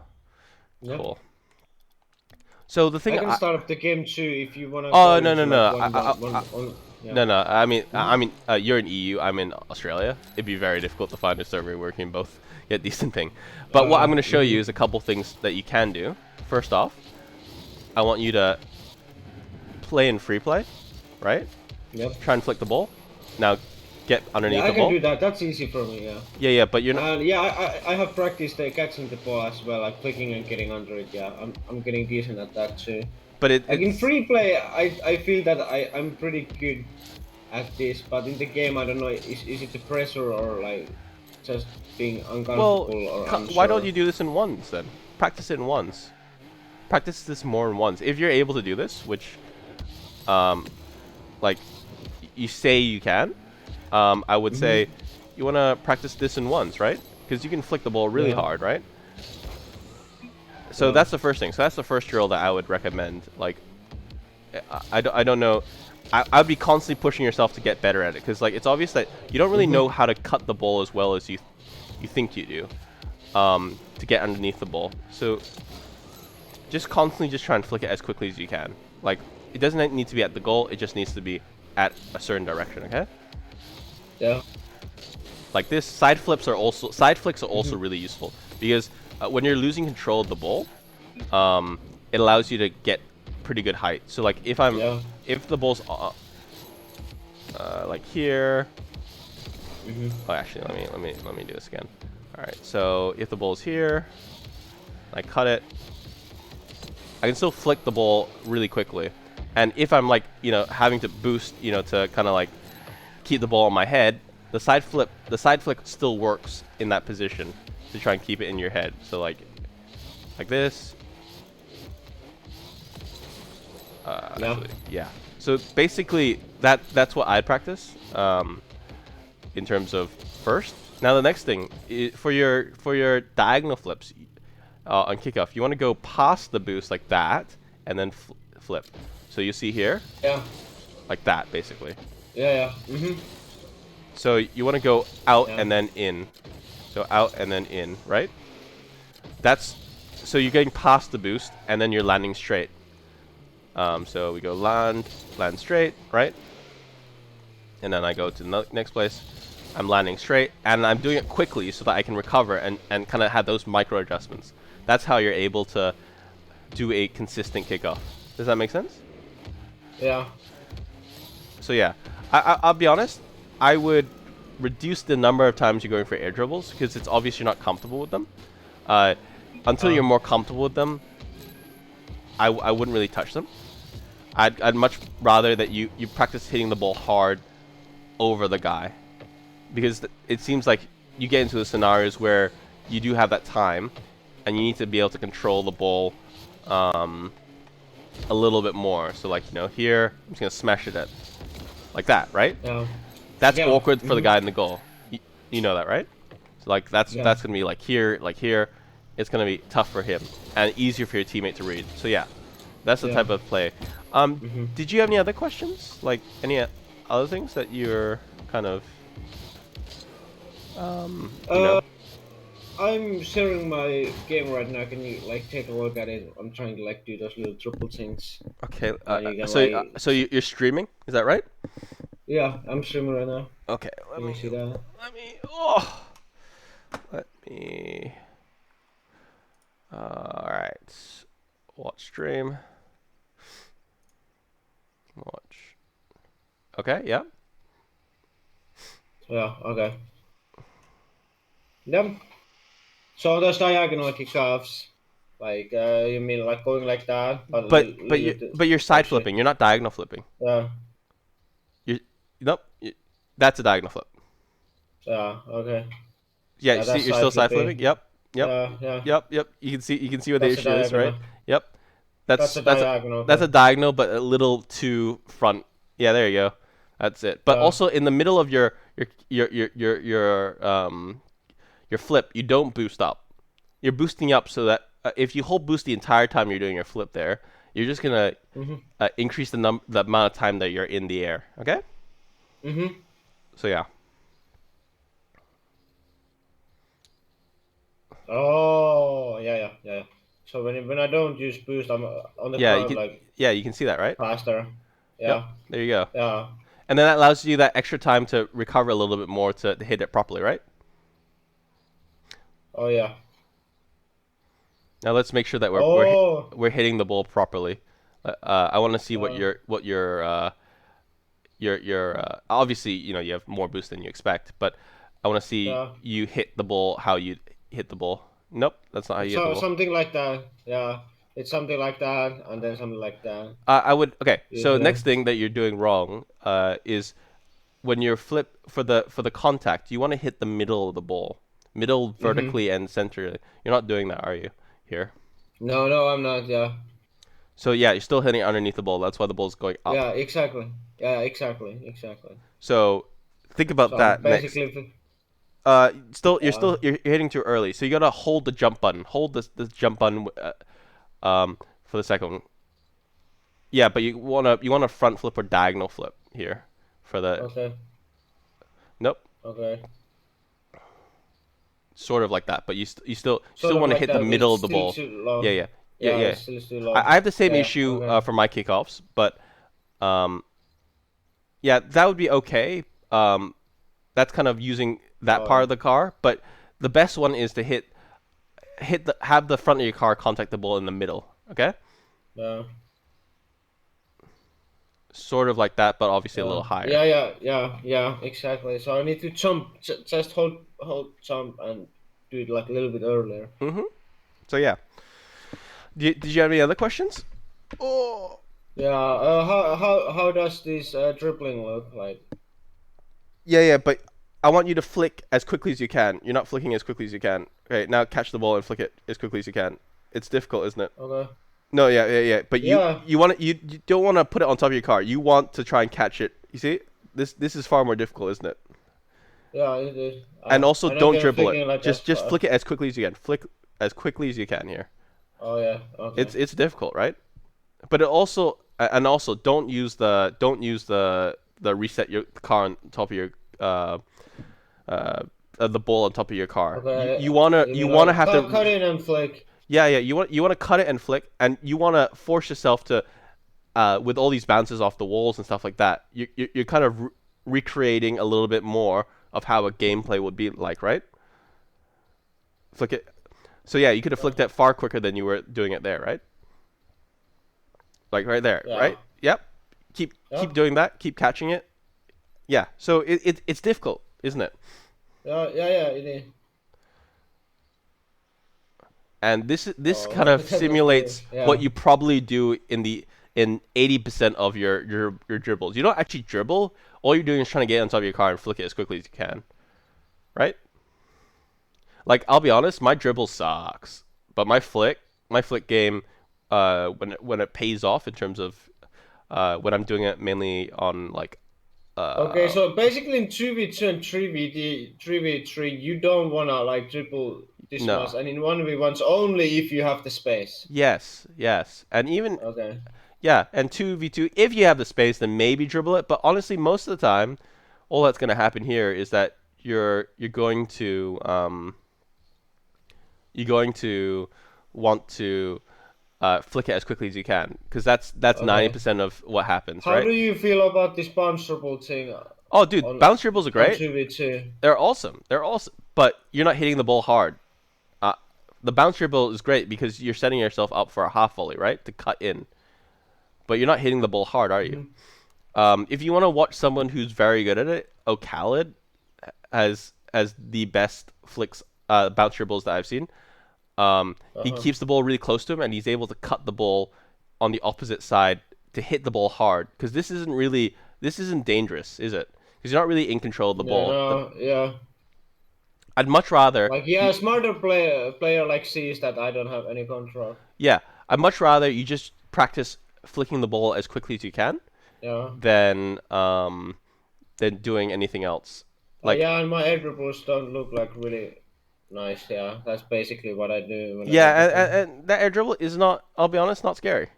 [SPEAKER 1] Yep.
[SPEAKER 2] Cool. So the
[SPEAKER 1] I
[SPEAKER 2] thing
[SPEAKER 1] can
[SPEAKER 2] I
[SPEAKER 1] start up the game too if you wanna
[SPEAKER 2] oh
[SPEAKER 1] go
[SPEAKER 2] no no
[SPEAKER 1] into like
[SPEAKER 2] no
[SPEAKER 1] one one one on. Yeah.
[SPEAKER 2] no no
[SPEAKER 1] Mhm.
[SPEAKER 2] you're in EU. I'm in Australia. It'd be very difficult to find a server where we can both get decent ping. But what I'm going to show you
[SPEAKER 1] Mhm.
[SPEAKER 2] is a couple things that you can do. First off, I want you to play in free play, right?
[SPEAKER 1] Yep.
[SPEAKER 2] Try and flick the ball. Now get
[SPEAKER 1] Yeah,
[SPEAKER 2] underneath
[SPEAKER 1] I
[SPEAKER 2] the
[SPEAKER 1] can
[SPEAKER 2] ball.
[SPEAKER 1] do that. That's easy for me. Yeah.
[SPEAKER 2] Yeah, but you're not.
[SPEAKER 1] And yeah, I have practiced catching the ball as well, like clicking and getting under it. Yeah, I'm getting decent at that too.
[SPEAKER 2] But
[SPEAKER 1] Like in
[SPEAKER 2] it's
[SPEAKER 1] free play, I feel that I'm pretty good at this, but in the game, I don't know, is it the pressure or like just being
[SPEAKER 2] well.
[SPEAKER 1] uncomfortable or
[SPEAKER 2] Why don't you
[SPEAKER 1] unsure?
[SPEAKER 2] do this in ones then? Practice it in ones. Practice this more in ones. If you're able to do this, which um like you say you can, I would say
[SPEAKER 1] Mhm.
[SPEAKER 2] you want to practice this in ones, right? Because you can flick the ball really
[SPEAKER 1] Yeah.
[SPEAKER 2] hard, right? So
[SPEAKER 1] Yeah.
[SPEAKER 2] that's the first thing. So that's the first drill that I would recommend. Like, I don't know. I'd be constantly pushing yourself to get better at it because like it's obvious that you don't really know
[SPEAKER 1] Mhm.
[SPEAKER 2] how to cut the ball as well as you think you do to get underneath the ball. So just constantly just try and flick it as quickly as you can. Like it doesn't need to be at the goal. It just needs to be at a certain direction. Okay.
[SPEAKER 1] Yeah.
[SPEAKER 2] Like this, side flicks are also
[SPEAKER 1] Mhm.
[SPEAKER 2] really useful because when you're losing control of the ball, it allows you to get pretty good height. So like
[SPEAKER 1] Yeah.
[SPEAKER 2] if the ball's like here,
[SPEAKER 1] Mhm.
[SPEAKER 2] oh actually let me do this again. All right, so if the ball's here, I cut it, I can still flick the ball really quickly. And if I'm like having to boost to kind of like keep the ball on my head, the side flick still works in that position to try and keep it in your head. So like this.
[SPEAKER 1] Yeah.
[SPEAKER 2] Actually, yeah. So basically, that's what I'd practice in terms of first. Now the next thing for your diagonal flips on kickoff, you want to go past the boost like that and then flip. So you see here
[SPEAKER 1] Yeah.
[SPEAKER 2] like that basically.
[SPEAKER 1] Yeah. Yeah. Mhm.
[SPEAKER 2] So you want to go out
[SPEAKER 1] Yeah.
[SPEAKER 2] and then in. So out and then in, right? That's so you're getting past the boost and then you're landing straight. So we go land straight, right? And then I go to the next place. I'm landing straight, and I'm doing it quickly so that I can recover and kind of have those micro adjustments. That's how you're able to do a consistent kickoff. Does that make sense?
[SPEAKER 1] Yeah.
[SPEAKER 2] So yeah, I'll be honest. I would reduce the number of times you're going for air dribbles because it's obvious you're not comfortable with them. Uh, until you're more comfortable with them, I wouldn't really touch them. I'd much rather that you practice hitting the ball hard over the guy, because it seems like you get into the scenarios where you do have that time, and you need to be able to control the ball a little bit more. So like, here I'm just gonna smash it at like that, right?
[SPEAKER 1] Yeah.
[SPEAKER 2] That's
[SPEAKER 1] Yeah.
[SPEAKER 2] awkward for the guy in the goal. You know that, right? So like that's
[SPEAKER 1] Yeah.
[SPEAKER 2] gonna be like here, like here. It's gonna be tough for him and easier for your teammate to read. So yeah, that's the
[SPEAKER 1] Yeah.
[SPEAKER 2] type of play.
[SPEAKER 1] Mhm.
[SPEAKER 2] Did you have any other questions? Like any other things that you're kind of, you
[SPEAKER 1] Uh,
[SPEAKER 2] know?
[SPEAKER 1] I'm sharing my game right now. Can you like take a look at it? I'm trying to like do those little triple things,
[SPEAKER 2] Okay.
[SPEAKER 1] and you can
[SPEAKER 2] So
[SPEAKER 1] like.
[SPEAKER 2] you're streaming, is that right?
[SPEAKER 1] Yeah, I'm streaming right now.
[SPEAKER 2] Okay.
[SPEAKER 1] Can you see that?
[SPEAKER 2] Let me. Oh. Let me. All right. Watch stream. Watch. Okay. Yeah.
[SPEAKER 1] Yeah. Okay. Yep. So those diagonal kickoffs, like you mean like going like that, but little bit
[SPEAKER 2] But you're side
[SPEAKER 1] actually.
[SPEAKER 2] flipping. You're not diagonal flipping.
[SPEAKER 1] Yeah.
[SPEAKER 2] You nope. That's a diagonal flip.
[SPEAKER 1] Yeah. Okay.
[SPEAKER 2] Yeah. You
[SPEAKER 1] Yeah,
[SPEAKER 2] see,
[SPEAKER 1] that's
[SPEAKER 2] you're
[SPEAKER 1] side
[SPEAKER 2] still side flipping.
[SPEAKER 1] flipping.
[SPEAKER 2] Yep. Yep.
[SPEAKER 1] Yeah. Yeah.
[SPEAKER 2] Yep. You can see what the
[SPEAKER 1] That's a
[SPEAKER 2] issue is, right?
[SPEAKER 1] diagonal.
[SPEAKER 2] Yep.
[SPEAKER 1] That's
[SPEAKER 2] That's
[SPEAKER 1] a diagonal.
[SPEAKER 2] that's
[SPEAKER 1] Okay.
[SPEAKER 2] a diagonal, but a little too front. Yeah, there you go. That's it. But
[SPEAKER 1] Yeah.
[SPEAKER 2] also in the middle of your flip, you don't boost up. You're boosting up so that if you hold boost the entire time you're doing your flip there, you're just gonna
[SPEAKER 1] Mhm.
[SPEAKER 2] increase the amount of time that you're in the air. Okay.
[SPEAKER 1] Mhm.
[SPEAKER 2] So yeah.
[SPEAKER 1] Oh. Yeah. Yeah. Yeah. So when I don't use boost, I'm on the
[SPEAKER 2] Yeah, you
[SPEAKER 1] ground
[SPEAKER 2] can.
[SPEAKER 1] like
[SPEAKER 2] Yeah, you can see that, right?
[SPEAKER 1] faster.
[SPEAKER 2] Yep.
[SPEAKER 1] Yeah.
[SPEAKER 2] There you go.
[SPEAKER 1] Yeah.
[SPEAKER 2] And then that allows you that extra time to recover a little bit more to hit it properly, right?
[SPEAKER 1] Oh yeah.
[SPEAKER 2] Now let's make sure that
[SPEAKER 1] Oh.
[SPEAKER 2] we're hitting the ball properly. I want to see what
[SPEAKER 1] Uh,
[SPEAKER 2] your obviously you have more boost than you expect, but I want to see
[SPEAKER 1] yeah.
[SPEAKER 2] you hit the ball how you hit the ball. Nope, that's not how you hit the
[SPEAKER 1] So
[SPEAKER 2] ball.
[SPEAKER 1] something like that. Yeah. It's something like that, and then something like that.
[SPEAKER 2] I would okay. So
[SPEAKER 1] Usually.
[SPEAKER 2] next thing that you're doing wrong is when you're flip for the contact, you want to hit the middle of the ball, middle
[SPEAKER 1] Mhm.
[SPEAKER 2] vertically and centrally. You're not doing that, are you? Here.
[SPEAKER 1] No, no, I'm not. Yeah.
[SPEAKER 2] So yeah, you're still hitting underneath the ball. That's why the ball's going up.
[SPEAKER 1] Yeah. Exactly. Yeah. Exactly. Exactly.
[SPEAKER 2] So think
[SPEAKER 1] So
[SPEAKER 2] about
[SPEAKER 1] I'm
[SPEAKER 2] that next.
[SPEAKER 1] basically.
[SPEAKER 2] Still
[SPEAKER 1] Yeah.
[SPEAKER 2] you're hitting too early. So you gotta hold the jump button. Hold this jump button for the second one. Yeah, but you wanna front flip or diagonal flip here for the
[SPEAKER 1] Okay.
[SPEAKER 2] nope,
[SPEAKER 1] Okay.
[SPEAKER 2] sort of like that. But you
[SPEAKER 1] Sort
[SPEAKER 2] still
[SPEAKER 1] of
[SPEAKER 2] want to
[SPEAKER 1] like
[SPEAKER 2] hit the
[SPEAKER 1] that, but
[SPEAKER 2] middle
[SPEAKER 1] it's
[SPEAKER 2] of the
[SPEAKER 1] still
[SPEAKER 2] ball.
[SPEAKER 1] too
[SPEAKER 2] Yeah,
[SPEAKER 1] low.
[SPEAKER 2] yeah, yeah,
[SPEAKER 1] Yeah.
[SPEAKER 2] yeah.
[SPEAKER 1] It's still too low.
[SPEAKER 2] I have the same
[SPEAKER 1] Yeah.
[SPEAKER 2] issue
[SPEAKER 1] Okay.
[SPEAKER 2] for my kickoffs, but um, yeah, that would be okay. That's kind of using that part
[SPEAKER 1] Oh.
[SPEAKER 2] of the car, but the best one is to have the front of your car contact the ball in the middle. Okay,
[SPEAKER 1] Yeah.
[SPEAKER 2] sort of like that, but obviously a little
[SPEAKER 1] Yeah.
[SPEAKER 2] higher.
[SPEAKER 1] Yeah. Yeah. Yeah. Yeah. Exactly. So I need to jump. Just hold jump and do it like a little bit earlier.
[SPEAKER 2] So yeah, did you have any other questions? Oh.
[SPEAKER 1] Yeah. How does this dribbling look like?
[SPEAKER 2] Yeah, but I want you to flick as quickly as you can. You're not flicking as quickly as you can. Okay, now catch the ball and flick it as quickly as you can. It's difficult, isn't it?
[SPEAKER 1] Okay.
[SPEAKER 2] No, yeah. But
[SPEAKER 1] Yeah.
[SPEAKER 2] you don't want to put it on top of your car. You want to try and catch it. You see, this is far more difficult, isn't it?
[SPEAKER 1] Yeah. It is.
[SPEAKER 2] And also
[SPEAKER 1] I don't
[SPEAKER 2] don't
[SPEAKER 1] get
[SPEAKER 2] dribble it.
[SPEAKER 1] flicking like as
[SPEAKER 2] Just
[SPEAKER 1] fast.
[SPEAKER 2] flick it as quickly as you can. Flick as quickly as you can here.
[SPEAKER 1] Oh yeah. Okay.
[SPEAKER 2] It's difficult, right? But it also and also don't use the reset your car on top of your uh, uh, the ball on top of your car. You
[SPEAKER 1] Okay.
[SPEAKER 2] you wanna
[SPEAKER 1] You
[SPEAKER 2] you
[SPEAKER 1] mean
[SPEAKER 2] wanna
[SPEAKER 1] like
[SPEAKER 2] have
[SPEAKER 1] cut
[SPEAKER 2] to
[SPEAKER 1] in and flick?
[SPEAKER 2] yeah you wanna cut it and flick, and you wanna force yourself to with all these bounces off the walls and stuff like that. You're kind of recreating a little bit more of how a gameplay would be like, right? Flick it. So yeah, you could have
[SPEAKER 1] Yeah.
[SPEAKER 2] flicked it far quicker than you were doing it there, right? Like right there,
[SPEAKER 1] Yeah.
[SPEAKER 2] right? Yep. Keep
[SPEAKER 1] Yeah.
[SPEAKER 2] doing that. Keep catching it. Yeah. So it's difficult, isn't it?
[SPEAKER 1] Yeah. Yeah. Yeah. It is.
[SPEAKER 2] and this kind
[SPEAKER 1] Oh,
[SPEAKER 2] of
[SPEAKER 1] that was weird.
[SPEAKER 2] simulates what
[SPEAKER 1] Yeah.
[SPEAKER 2] you probably do in 80% of your dribbles. You don't actually dribble. All you're doing is trying to get on top of your car and flick it as quickly as you can, right? Like I'll be honest, my dribble sucks, but my flick game, when it pays off in terms of when I'm doing it mainly on like
[SPEAKER 1] Okay,
[SPEAKER 2] uh
[SPEAKER 1] so basically in 2v2 and 3v3, you don't wanna like dribble this much,
[SPEAKER 2] no.
[SPEAKER 1] and in 1v1s only if you have the space.
[SPEAKER 2] Yes, yes, and even
[SPEAKER 1] Okay.
[SPEAKER 2] yeah, and 2v2 if you have the space, then maybe dribble it. But honestly, most of the time, all that's going to happen here is that you're going to you're going to want to flick it as quickly as you can because that's
[SPEAKER 1] Okay.
[SPEAKER 2] 90% of what happens,
[SPEAKER 1] How
[SPEAKER 2] right?
[SPEAKER 1] do you feel about this bounceable thing
[SPEAKER 2] Oh, dude,
[SPEAKER 1] on
[SPEAKER 2] bounce dribbles are
[SPEAKER 1] on
[SPEAKER 2] great.
[SPEAKER 1] 2v2?
[SPEAKER 2] They're awesome. They're awesome, but you're not hitting the ball hard. Uh, the bounce dribble is great because you're setting yourself up for a half volley, right, to cut in, but you're not hitting the ball hard, are you?
[SPEAKER 1] Hmm.
[SPEAKER 2] If you want to watch someone who's very good at it, O'Khaled has the best flicks bounce dribbles that I've seen. He
[SPEAKER 1] Uh-huh.
[SPEAKER 2] keeps the ball really close to him, and he's able to cut the ball on the opposite side to hit the ball hard. Because this isn't dangerous, is it? Because you're not really in control of the
[SPEAKER 1] Yeah,
[SPEAKER 2] ball.
[SPEAKER 1] no, yeah.
[SPEAKER 2] I'd much rather
[SPEAKER 1] Like yeah,
[SPEAKER 2] you,
[SPEAKER 1] a smarter player like sees that I don't have any control.
[SPEAKER 2] yeah, I'd much rather you just practice flicking the ball as quickly as you can
[SPEAKER 1] Yeah.
[SPEAKER 2] than doing anything else. Like
[SPEAKER 1] Yeah, and my air dribbles don't look like really nice. Yeah, that's basically what I do whenever I
[SPEAKER 2] yeah,
[SPEAKER 1] get them.
[SPEAKER 2] and that air dribble is not. I'll be honest, not scary.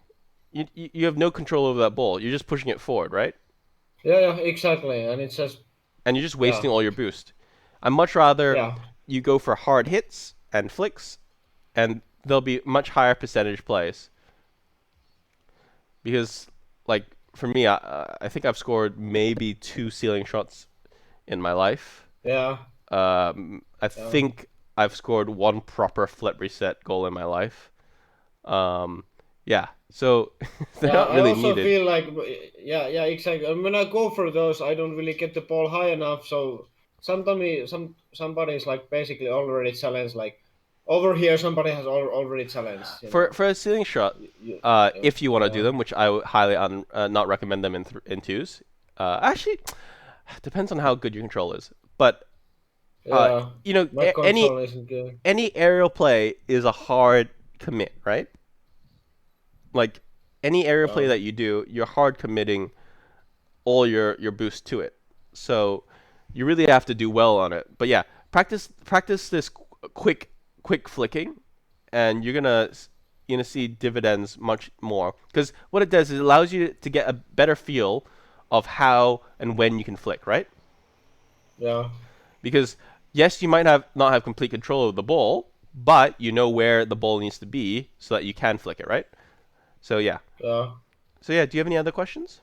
[SPEAKER 2] You have no control over that ball. You're just pushing it forward, right?
[SPEAKER 1] Yeah, yeah, exactly. And it's just
[SPEAKER 2] And you're just
[SPEAKER 1] yeah,
[SPEAKER 2] wasting all your boost. I'd much rather
[SPEAKER 1] yeah,
[SPEAKER 2] you go for hard hits and flicks, and there'll be much higher percentage plays. Because, like, for me, I think I've scored maybe 2 ceiling shots in my life.
[SPEAKER 1] yeah,
[SPEAKER 2] I
[SPEAKER 1] yeah.
[SPEAKER 2] think I've scored one proper flip reset goal in my life. Um, yeah, so they're
[SPEAKER 1] Yeah,
[SPEAKER 2] not
[SPEAKER 1] I
[SPEAKER 2] really
[SPEAKER 1] also
[SPEAKER 2] needed.
[SPEAKER 1] feel like yeah, yeah, exactly. And when I go for those, I don't really get the ball high enough. So sometimes somebody is like basically already challenged. Like over here, somebody has already challenged. You know.
[SPEAKER 2] For a ceiling shot,
[SPEAKER 1] Yeah,
[SPEAKER 2] if you want to do
[SPEAKER 1] yeah,
[SPEAKER 2] them, which I would highly not recommend them in twos. Actually, depends on how good your control is. But uh,
[SPEAKER 1] yeah. My
[SPEAKER 2] any
[SPEAKER 1] control isn't good.
[SPEAKER 2] aerial play is a hard commit, right? Like any aerial play
[SPEAKER 1] Yeah,
[SPEAKER 2] that you do, you're hard committing all your boost to it. So you really have to do well on it. But yeah, practice this quick flicking, and you're gonna see dividends much more. Because what it does is it allows you to get a better feel of how and when you can flick, right?
[SPEAKER 1] yeah,
[SPEAKER 2] Because yes, you might have not have complete control of the ball, but you know where the ball needs to be so that you can flick it, right? So yeah.
[SPEAKER 1] yeah.
[SPEAKER 2] So yeah, do you have any other questions?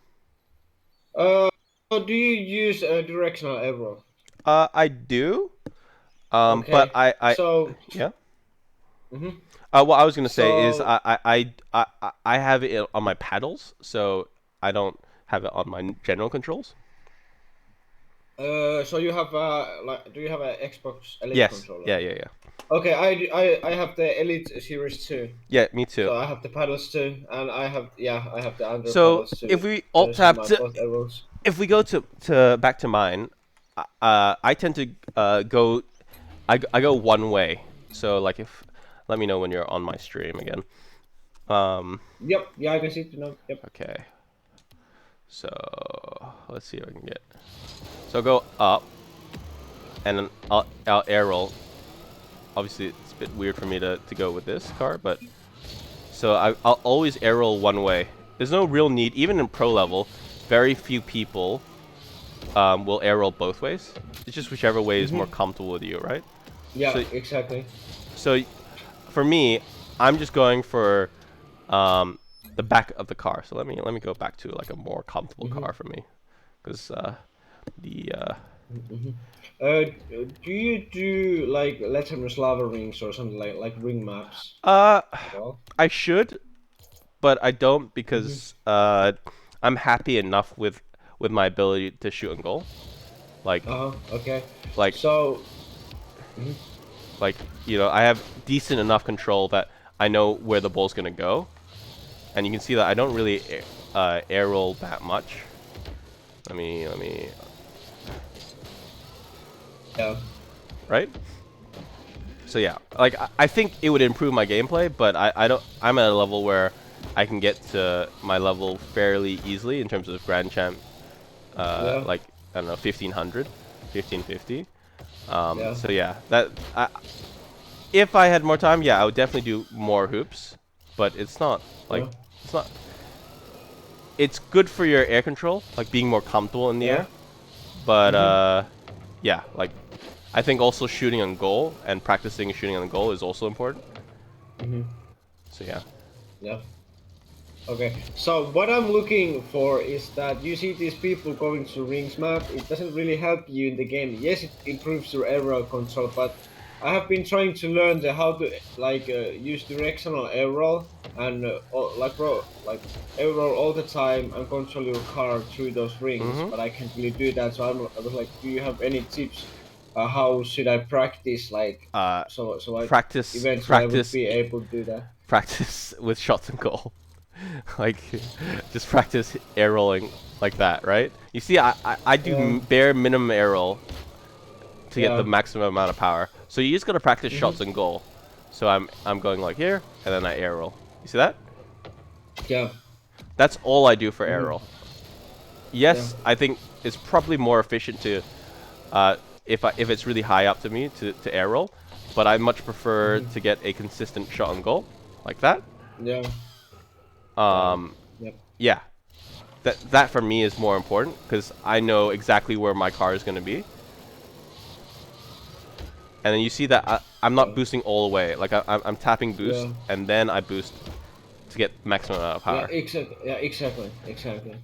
[SPEAKER 1] So do you use a directional arrow?
[SPEAKER 2] I do. But
[SPEAKER 1] Okay.
[SPEAKER 2] I
[SPEAKER 1] So,
[SPEAKER 2] yeah.
[SPEAKER 1] mhm.
[SPEAKER 2] What I was gonna say is
[SPEAKER 1] So,
[SPEAKER 2] I have it on my paddles, so I don't have it on my general controls.
[SPEAKER 1] so you have like, do you have an Xbox Elite
[SPEAKER 2] Yes.
[SPEAKER 1] controller?
[SPEAKER 2] Yeah. Yeah. Yeah.
[SPEAKER 1] Okay, I have the Elite Series 2.
[SPEAKER 2] Yeah. Me too.
[SPEAKER 1] So I have the paddles too, and I have the under
[SPEAKER 2] So
[SPEAKER 1] paddles
[SPEAKER 2] if
[SPEAKER 1] too
[SPEAKER 2] we
[SPEAKER 1] to
[SPEAKER 2] alt
[SPEAKER 1] set
[SPEAKER 2] tab
[SPEAKER 1] my
[SPEAKER 2] to
[SPEAKER 1] both arrows.
[SPEAKER 2] if we go to back to mine, I tend to go I go one way. So like if let me know when you're on my stream again. Um.
[SPEAKER 1] Yep, yeah, I can see it now. Yep.
[SPEAKER 2] Okay. So let's see if I can get. So go up, and then I'll arrow. Obviously, it's a bit weird for me to go with this card, but so I'll always arrow one way. There's no real need, even in pro level, very few people will arrow both ways. It's just whichever way is more
[SPEAKER 1] Mhm.
[SPEAKER 2] comfortable with you, right?
[SPEAKER 1] Yeah,
[SPEAKER 2] So
[SPEAKER 1] exactly.
[SPEAKER 2] so for me, I'm just going for um, the back of the car. So let me go back to like a more comfortable car
[SPEAKER 1] Mhm.
[SPEAKER 2] for me, because the
[SPEAKER 1] Mhm. Uh, do you do like Legend Lava rings or something like ring maps
[SPEAKER 2] uh
[SPEAKER 1] at all?
[SPEAKER 2] I should, but I don't
[SPEAKER 1] Mhm.
[SPEAKER 2] because I'm happy enough with my ability to shoot and goal. Like
[SPEAKER 1] Uh-huh. Okay.
[SPEAKER 2] like
[SPEAKER 1] So, mhm.
[SPEAKER 2] Like, you know, I have decent enough control that I know where the ball's gonna go, and you can see that I don't really air roll that much. Let me,
[SPEAKER 1] Yeah.
[SPEAKER 2] right? So yeah, like I think it would improve my gameplay, but I don't. I'm at a level where I can get to my level fairly easily in terms of Grand Champ.
[SPEAKER 1] Yeah.
[SPEAKER 2] Like I don't know, 1500, 1550.
[SPEAKER 1] Yeah.
[SPEAKER 2] So yeah, if I had more time, yeah, I would definitely do more hoops. But it's not like
[SPEAKER 1] Yeah.
[SPEAKER 2] it's not. It's good for your air control, like being more comfortable in the
[SPEAKER 1] Yeah.
[SPEAKER 2] air. But
[SPEAKER 1] Mhm.
[SPEAKER 2] yeah, like I think also shooting on goal and practicing shooting on goal is also important.
[SPEAKER 1] Mhm.
[SPEAKER 2] So yeah.
[SPEAKER 1] Yeah. Okay, so what I'm looking for is that you see these people going to rings map. It doesn't really help you in the game. Yes, it improves your aerial control, but I have been trying to learn the how to use directional aerial and like aerial all the time and control your car through those rings.
[SPEAKER 2] Mhm.
[SPEAKER 1] But I can't really do that. So I was like, do you have any tips? How should I practice? Like
[SPEAKER 2] Uh,
[SPEAKER 1] so I
[SPEAKER 2] practice,
[SPEAKER 1] eventually I would
[SPEAKER 2] practice,
[SPEAKER 1] be able to do that.
[SPEAKER 2] practice with shots and goal. Like, just practice air rolling like that, right? You see, I do
[SPEAKER 1] Yeah.
[SPEAKER 2] bare minimum air roll to get the
[SPEAKER 1] Yeah.
[SPEAKER 2] maximum amount of power. So you just gotta practice
[SPEAKER 1] Mhm.
[SPEAKER 2] shots and goal. So I'm going like here, and then I air roll. You see that?
[SPEAKER 1] Yeah.
[SPEAKER 2] That's all I do for air
[SPEAKER 1] Mhm.
[SPEAKER 2] roll.
[SPEAKER 1] Yeah.
[SPEAKER 2] Yes, I think it's probably more efficient to uh, if it's really high up to me to air roll, but I much prefer
[SPEAKER 1] Mhm.
[SPEAKER 2] to get a consistent shot on goal like that.
[SPEAKER 1] Yeah. Got it.
[SPEAKER 2] Um,
[SPEAKER 1] Yep.
[SPEAKER 2] yeah, that for me is more important because I know exactly where my car is going to be. And then you see that I'm not
[SPEAKER 1] Yeah.
[SPEAKER 2] boosting all the way. Like I'm tapping boost
[SPEAKER 1] Yeah.
[SPEAKER 2] and then I boost to get maximum amount of
[SPEAKER 1] Yeah.
[SPEAKER 2] power.
[SPEAKER 1] Exactly. Yeah. Exactly. Exactly.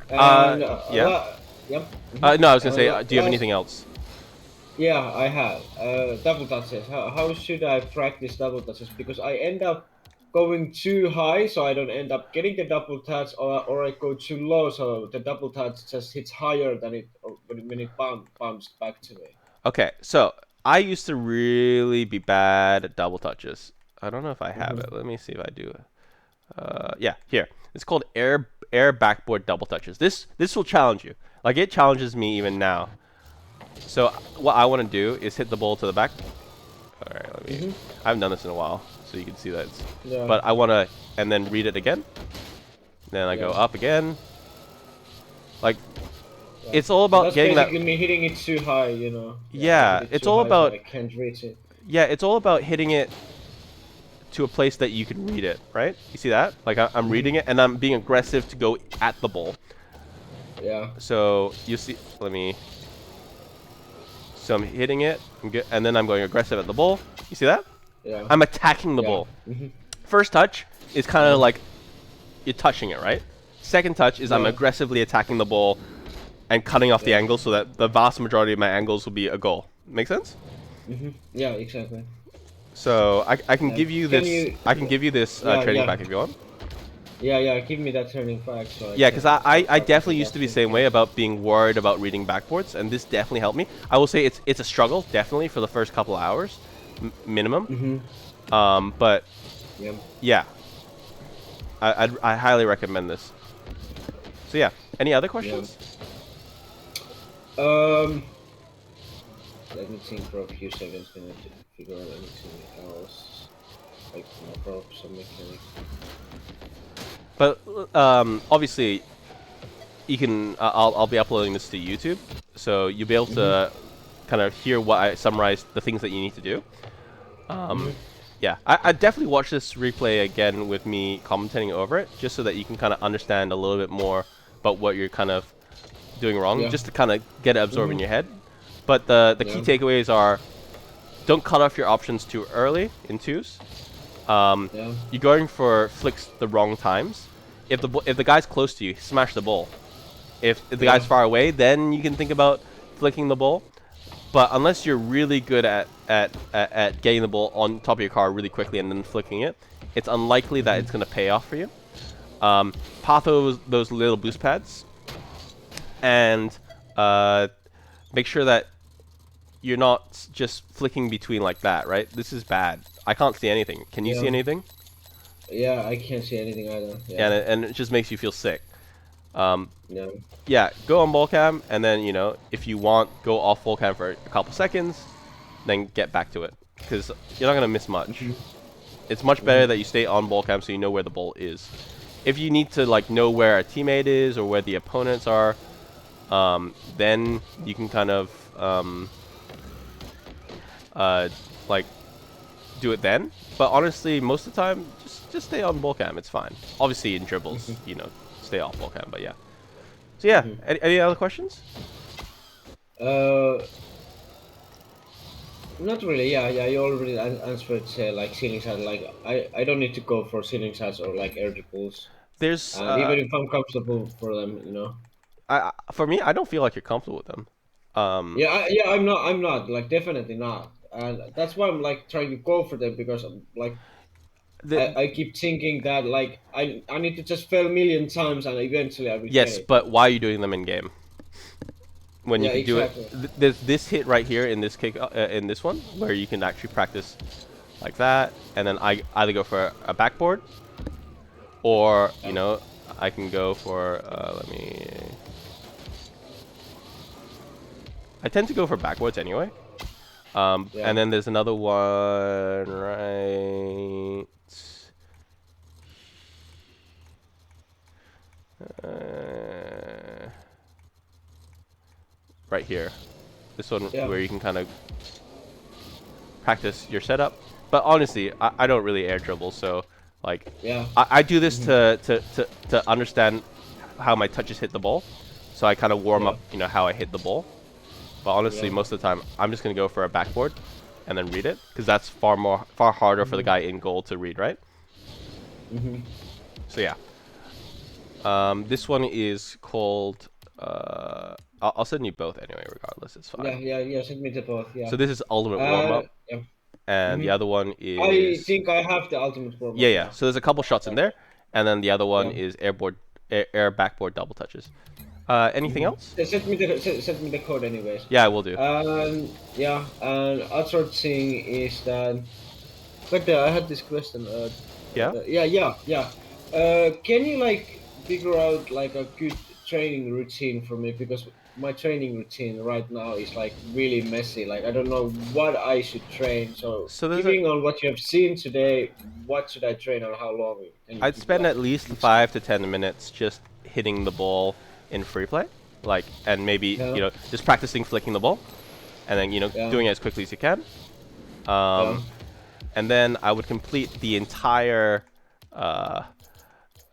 [SPEAKER 2] Uh,
[SPEAKER 1] And
[SPEAKER 2] yeah.
[SPEAKER 1] yep. Mhm.
[SPEAKER 2] No, I was gonna say, do you have
[SPEAKER 1] Last.
[SPEAKER 2] anything else?
[SPEAKER 1] Yeah, I have. Double touches. How should I practice double touches? Because I end up going too high, so I don't end up getting the double touch, or I go too low, so the double touch just hits higher than it or when it bumps back to me.
[SPEAKER 2] Okay, so I used to really be bad at double touches. I don't know if I have
[SPEAKER 1] Mhm.
[SPEAKER 2] it. Let me see if I do. Yeah, here. It's called air backboard double touches. This will challenge you. Like it challenges me even now. So what I want to do is hit the ball to the back. All right, let me.
[SPEAKER 1] Mhm.
[SPEAKER 2] I haven't done this in a while, so you can see that.
[SPEAKER 1] Yeah.
[SPEAKER 2] But I want to, and then read it again. Then I go
[SPEAKER 1] Yeah.
[SPEAKER 2] up again. Like
[SPEAKER 1] Yeah.
[SPEAKER 2] it's all
[SPEAKER 1] So
[SPEAKER 2] about
[SPEAKER 1] that's
[SPEAKER 2] getting that.
[SPEAKER 1] basically me hitting it too high, you know. Yeah, I hit
[SPEAKER 2] Yeah,
[SPEAKER 1] it
[SPEAKER 2] it's
[SPEAKER 1] too
[SPEAKER 2] all
[SPEAKER 1] high, so
[SPEAKER 2] about.
[SPEAKER 1] I can't reach it.
[SPEAKER 2] Yeah, it's all about hitting it to a place that you can read it, right? You see that? Like I'm
[SPEAKER 1] Mhm.
[SPEAKER 2] reading it and I'm being aggressive to go at the ball.
[SPEAKER 1] Yeah.
[SPEAKER 2] So you see, let me. So I'm hitting it, and then I'm going aggressive at the ball. You see that?
[SPEAKER 1] Yeah.
[SPEAKER 2] I'm attacking the
[SPEAKER 1] Yeah.
[SPEAKER 2] ball.
[SPEAKER 1] Mhm.
[SPEAKER 2] First touch is kind of
[SPEAKER 1] Yeah.
[SPEAKER 2] like you're touching it, right? Second touch is I'm
[SPEAKER 1] Yeah.
[SPEAKER 2] aggressively attacking the ball and cutting off the
[SPEAKER 1] Yeah.
[SPEAKER 2] angle so that the vast majority of my angles will be a goal. Make sense?
[SPEAKER 1] Mhm. Yeah. Exactly.
[SPEAKER 2] So I can
[SPEAKER 1] Yeah.
[SPEAKER 2] give you
[SPEAKER 1] Can
[SPEAKER 2] this.
[SPEAKER 1] you?
[SPEAKER 2] I can give you this
[SPEAKER 1] Yeah.
[SPEAKER 2] training
[SPEAKER 1] Yeah.
[SPEAKER 2] pack if you want.
[SPEAKER 1] Yeah. Yeah. Give me that turning back so I
[SPEAKER 2] Yeah, because
[SPEAKER 1] can start
[SPEAKER 2] I definitely
[SPEAKER 1] practicing
[SPEAKER 2] used
[SPEAKER 1] that
[SPEAKER 2] to be the
[SPEAKER 1] thing.
[SPEAKER 2] same way about being worried about reading backboards, and this definitely helped me. I will say it's a struggle, definitely, for the first couple of hours, minimum.
[SPEAKER 1] Mhm.
[SPEAKER 2] But
[SPEAKER 1] Yeah.
[SPEAKER 2] yeah, I highly recommend this. So yeah, any other
[SPEAKER 1] Yeah.
[SPEAKER 2] questions?
[SPEAKER 1] Um. Let me think for a few seconds. Then I to figure out anything else, like more props or mechanics.
[SPEAKER 2] But obviously, you can. I'll be uploading this to YouTube, so you'll be able
[SPEAKER 1] Mhm.
[SPEAKER 2] to kind of hear what I summarized the things that you need to do. Um,
[SPEAKER 1] Mhm.
[SPEAKER 2] yeah, I definitely watch this replay again with me commentating over it, just so that you can kind of understand a little bit more about what you're kind of doing wrong,
[SPEAKER 1] Yeah.
[SPEAKER 2] just to kind of get it absorbed in
[SPEAKER 1] Mhm.
[SPEAKER 2] your head. But the key
[SPEAKER 1] Yeah.
[SPEAKER 2] takeaways are: don't cut off your options too early in twos.
[SPEAKER 1] Yeah.
[SPEAKER 2] You're going for flicks the wrong times. If the guy's close to you, smash the ball. If the guy's
[SPEAKER 1] Yeah.
[SPEAKER 2] far away, then you can think about flicking the ball. But unless you're really good at getting the ball on top of your car really quickly and then flicking it, it's unlikely that
[SPEAKER 1] Mhm.
[SPEAKER 2] it's going to pay off for you. Pop those little boost pads and make sure that you're not just flicking between like that, right? This is bad. I can't see anything. Can you see
[SPEAKER 1] Yeah.
[SPEAKER 2] anything?
[SPEAKER 1] Yeah, I can't see anything either. Yeah.
[SPEAKER 2] And it just makes you feel sick. Um,
[SPEAKER 1] Yeah.
[SPEAKER 2] yeah, go on ball cam, and then if you want, go off ball cam for a couple seconds, then get back to it, because you're not gonna miss much.
[SPEAKER 1] Mhm.
[SPEAKER 2] It's much better
[SPEAKER 1] Mhm.
[SPEAKER 2] that you stay on ball cam so you know where the ball is. If you need to like know where a teammate is or where the opponents are, then you can kind of uh, like do it then. But honestly, most of the time, just stay on ball cam. It's fine. Obviously, in dribbles,
[SPEAKER 1] Mhm.
[SPEAKER 2] stay off ball cam. But yeah. So yeah,
[SPEAKER 1] Mhm.
[SPEAKER 2] any other questions?
[SPEAKER 1] Uh, Not really. Yeah, yeah. You already answered. Like ceiling shots. Like I don't need to go for ceiling shots or like air dribbles.
[SPEAKER 2] There's
[SPEAKER 1] And even if I'm comfortable for them.
[SPEAKER 2] for me, I don't feel like you're comfortable with them. Um,
[SPEAKER 1] Yeah, I'm not. I'm not. Like definitely not. And that's why I'm like trying to go for them because like
[SPEAKER 2] the,
[SPEAKER 1] I keep thinking that like I need to just fail a million times and eventually I will get
[SPEAKER 2] yes,
[SPEAKER 1] it.
[SPEAKER 2] but why are you doing them in game when you
[SPEAKER 1] Yeah,
[SPEAKER 2] could do it?
[SPEAKER 1] exactly.
[SPEAKER 2] There's this hit right here in this kick in this one where you can actually practice like that, and then I either go for a backboard or
[SPEAKER 1] Yeah.
[SPEAKER 2] I can go for let me. I tend to go for backboards anyway.
[SPEAKER 1] Yeah.
[SPEAKER 2] And then there's another one right. Uh, right here. This one
[SPEAKER 1] Yeah.
[SPEAKER 2] where you can kind of practice your setup. But honestly, I don't really air dribble, so like
[SPEAKER 1] Yeah.
[SPEAKER 2] I do this
[SPEAKER 1] Hmm.
[SPEAKER 2] to understand how my touches hit the ball. So I kind of warm
[SPEAKER 1] Yeah.
[SPEAKER 2] up, how I hit the ball. But honestly,
[SPEAKER 1] Yeah.
[SPEAKER 2] most of the time, I'm just gonna go for a backboard and then read it, because that's far harder for the
[SPEAKER 1] Hmm.
[SPEAKER 2] guy in goal to read, right?
[SPEAKER 1] Hmm.
[SPEAKER 2] So yeah, this one is called. I'll send you both anyway, regardless. It's
[SPEAKER 1] Yeah.
[SPEAKER 2] fine.
[SPEAKER 1] Yeah. Yeah. Send me the both. Yeah.
[SPEAKER 2] So this is ultimate warm up,
[SPEAKER 1] Yeah.
[SPEAKER 2] and
[SPEAKER 1] Hmm.
[SPEAKER 2] the other one
[SPEAKER 1] I
[SPEAKER 2] is
[SPEAKER 1] think I have the ultimate warm
[SPEAKER 2] yeah,
[SPEAKER 1] up.
[SPEAKER 2] yeah.
[SPEAKER 1] Yeah.
[SPEAKER 2] So there's a couple shots in there, and then the other one
[SPEAKER 1] Yeah.
[SPEAKER 2] is air backboard double touches. Anything
[SPEAKER 1] Hmm.
[SPEAKER 2] else?
[SPEAKER 1] Send me the code anyways.
[SPEAKER 2] Yeah, I will do.
[SPEAKER 1] Yeah. And other thing is that but I had this question.
[SPEAKER 2] Yeah.
[SPEAKER 1] Yeah. Can you like figure out like a good training routine for me because my training routine right now is like really messy. Like I don't know what I should train. So
[SPEAKER 2] So there's a.
[SPEAKER 1] giving on what you have seen today, what should I train and how long? Can you
[SPEAKER 2] I'd
[SPEAKER 1] give me
[SPEAKER 2] spend
[SPEAKER 1] like
[SPEAKER 2] at
[SPEAKER 1] a
[SPEAKER 2] least
[SPEAKER 1] good
[SPEAKER 2] 5 to 10 minutes just hitting the ball in free play, like, and maybe
[SPEAKER 1] yeah
[SPEAKER 2] just practicing flicking the ball, and then
[SPEAKER 1] yeah
[SPEAKER 2] doing it as quickly as you can.
[SPEAKER 1] yeah
[SPEAKER 2] Um, and then I would complete the entire. Uh,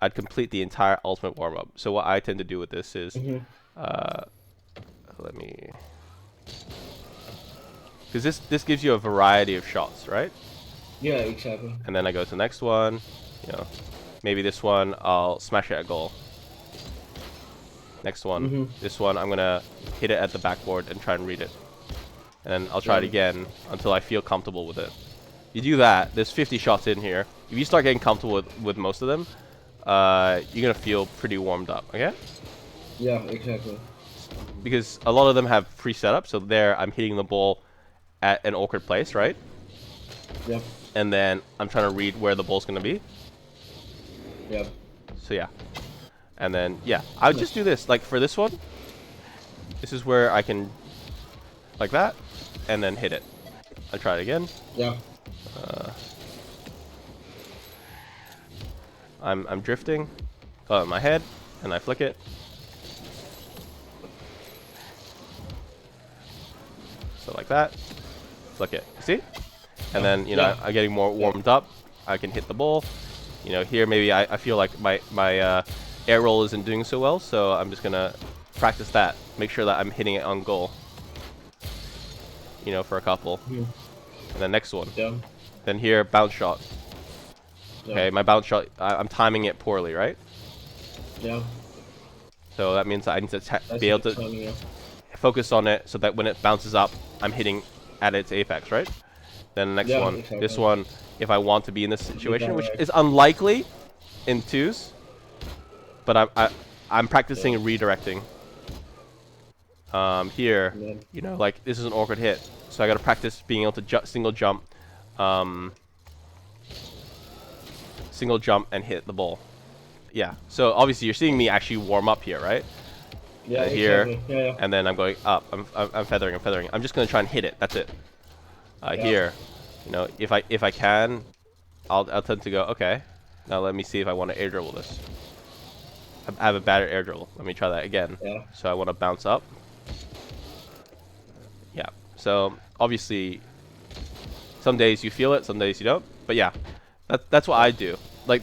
[SPEAKER 2] I'd complete the entire ultimate warm up. So what I tend to do with this is,
[SPEAKER 1] hmm
[SPEAKER 2] uh, let me, because this gives you a variety of shots, right?
[SPEAKER 1] yeah exactly
[SPEAKER 2] And then I go to the next one. You know, maybe this one I'll smash it at goal. Next one,
[SPEAKER 1] hmm
[SPEAKER 2] this one I'm gonna hit it at the backboard and try and read it. And then I'll try
[SPEAKER 1] yeah
[SPEAKER 2] it again until I feel comfortable with it. You do that, there's 50 shots in here. If you start getting comfortable with most of them, you're gonna feel pretty warmed up, okay?
[SPEAKER 1] yeah exactly
[SPEAKER 2] Because a lot of them have pre-setup, so there I'm hitting the ball at an awkward place, right?
[SPEAKER 1] yeah
[SPEAKER 2] And then I'm trying to read where the ball's gonna be.
[SPEAKER 1] yeah
[SPEAKER 2] So yeah. And then, yeah, I would just
[SPEAKER 1] nice
[SPEAKER 2] do this. Like for this one, this is where I can, like that, and then hit it. I'll try it again.
[SPEAKER 1] yeah
[SPEAKER 2] I'm drifting, got it in my head, and I flick it. So like that, flick it. See? And
[SPEAKER 1] yeah
[SPEAKER 2] then,
[SPEAKER 1] yeah
[SPEAKER 2] I'm getting more
[SPEAKER 1] yeah
[SPEAKER 2] warmed up. I can hit the ball. Here maybe I feel like my air roll isn't doing so well, so I'm just gonna practice that. Make sure that I'm hitting it on goal. For a couple.
[SPEAKER 1] mhm,
[SPEAKER 2] And then next one.
[SPEAKER 1] yeah
[SPEAKER 2] Then here, bounce shot.
[SPEAKER 1] yeah
[SPEAKER 2] Okay, my bounce shot, I'm timing it poorly, right?
[SPEAKER 1] yeah
[SPEAKER 2] So that means that I need to
[SPEAKER 1] that's
[SPEAKER 2] be
[SPEAKER 1] a
[SPEAKER 2] able
[SPEAKER 1] good
[SPEAKER 2] to
[SPEAKER 1] timing yeah
[SPEAKER 2] focus on it so that when it bounces up, I'm hitting at its apex, right? Then the next
[SPEAKER 1] yeah
[SPEAKER 2] one. This
[SPEAKER 1] exactly
[SPEAKER 2] one, if I want to be in this
[SPEAKER 1] you got
[SPEAKER 2] situation,
[SPEAKER 1] it
[SPEAKER 2] which
[SPEAKER 1] right
[SPEAKER 2] is unlikely in twos, but I'm
[SPEAKER 1] yeah
[SPEAKER 2] practicing redirecting. Here,
[SPEAKER 1] yeah
[SPEAKER 2] like this is an awkward hit. So I gotta practice being able to single jump, um, single jump and hit the ball. Yeah. So obviously you're seeing me actually warm up here, right?
[SPEAKER 1] Yeah,
[SPEAKER 2] Here,
[SPEAKER 1] exactly. Yeah,
[SPEAKER 2] and then I'm going up. I'm feathering. I'm feathering. I'm just gonna try and hit it. That's it.
[SPEAKER 1] yeah.
[SPEAKER 2] Here, you know, if I can, I'll tend to go. Okay. Now let me see if I want to air dribble this. I have a battered air dribble. Let me try that again.
[SPEAKER 1] Yeah.
[SPEAKER 2] So I want to bounce up. Yeah. So obviously, some days you feel it, some days you don't. But yeah, that's what I do. Like,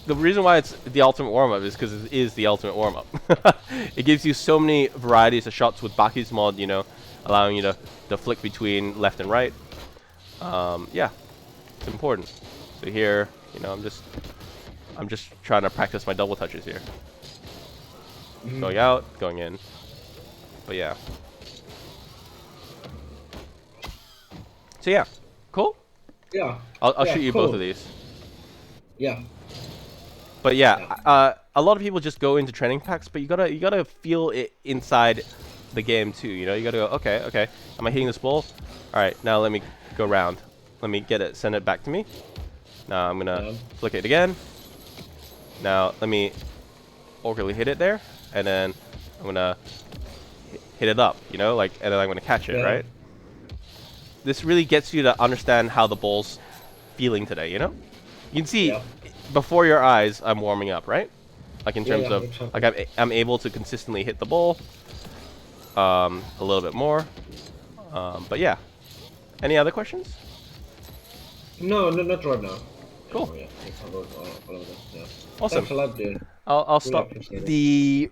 [SPEAKER 2] the reason why it's the ultimate warm-up is because it is the ultimate warm-up. It gives you so many varieties of shots with Baki's mod, you know, allowing you to flick between left and right. Yeah, it's important. So here, you know, I'm just trying to practice my double touches here. Going out, going in. But yeah. So yeah, cool.
[SPEAKER 1] Yeah.
[SPEAKER 2] I'll
[SPEAKER 1] Yeah,
[SPEAKER 2] shoot you both of
[SPEAKER 1] cool.
[SPEAKER 2] these.
[SPEAKER 1] Yeah.
[SPEAKER 2] But yeah,
[SPEAKER 1] Yeah.
[SPEAKER 2] a lot of people just go into training packs, but you gotta feel it inside the game too. You know, you gotta go, okay, okay, am I hitting this ball? All right, now let me go round. Let me get it, send it back to me. Now I'm gonna
[SPEAKER 1] Yeah.
[SPEAKER 2] flick it again. Now let me awkwardly hit it there, and then I'm gonna hit it up. You know, like, and then I'm gonna catch it,
[SPEAKER 1] Yeah.
[SPEAKER 2] right? This really gets you to understand how the ball's feeling today. You know, you can see
[SPEAKER 1] Yeah.
[SPEAKER 2] before your eyes, I'm warming up, right? Like in
[SPEAKER 1] Yeah.
[SPEAKER 2] terms
[SPEAKER 1] Yeah.
[SPEAKER 2] of, like,
[SPEAKER 1] Exactly.
[SPEAKER 2] I'm able to consistently hit the ball, a little bit more. But yeah, any other questions?
[SPEAKER 1] No, no, not right now. Yeah,
[SPEAKER 2] Cool,
[SPEAKER 1] yeah. We covered all of that. Yeah.
[SPEAKER 2] awesome.
[SPEAKER 1] Thanks a lot, dude.
[SPEAKER 2] I'll
[SPEAKER 1] Really
[SPEAKER 2] stop
[SPEAKER 1] appreciate it.
[SPEAKER 2] the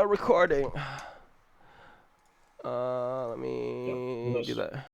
[SPEAKER 2] recording. Let
[SPEAKER 1] Yeah.
[SPEAKER 2] me do
[SPEAKER 1] Nice.
[SPEAKER 2] that.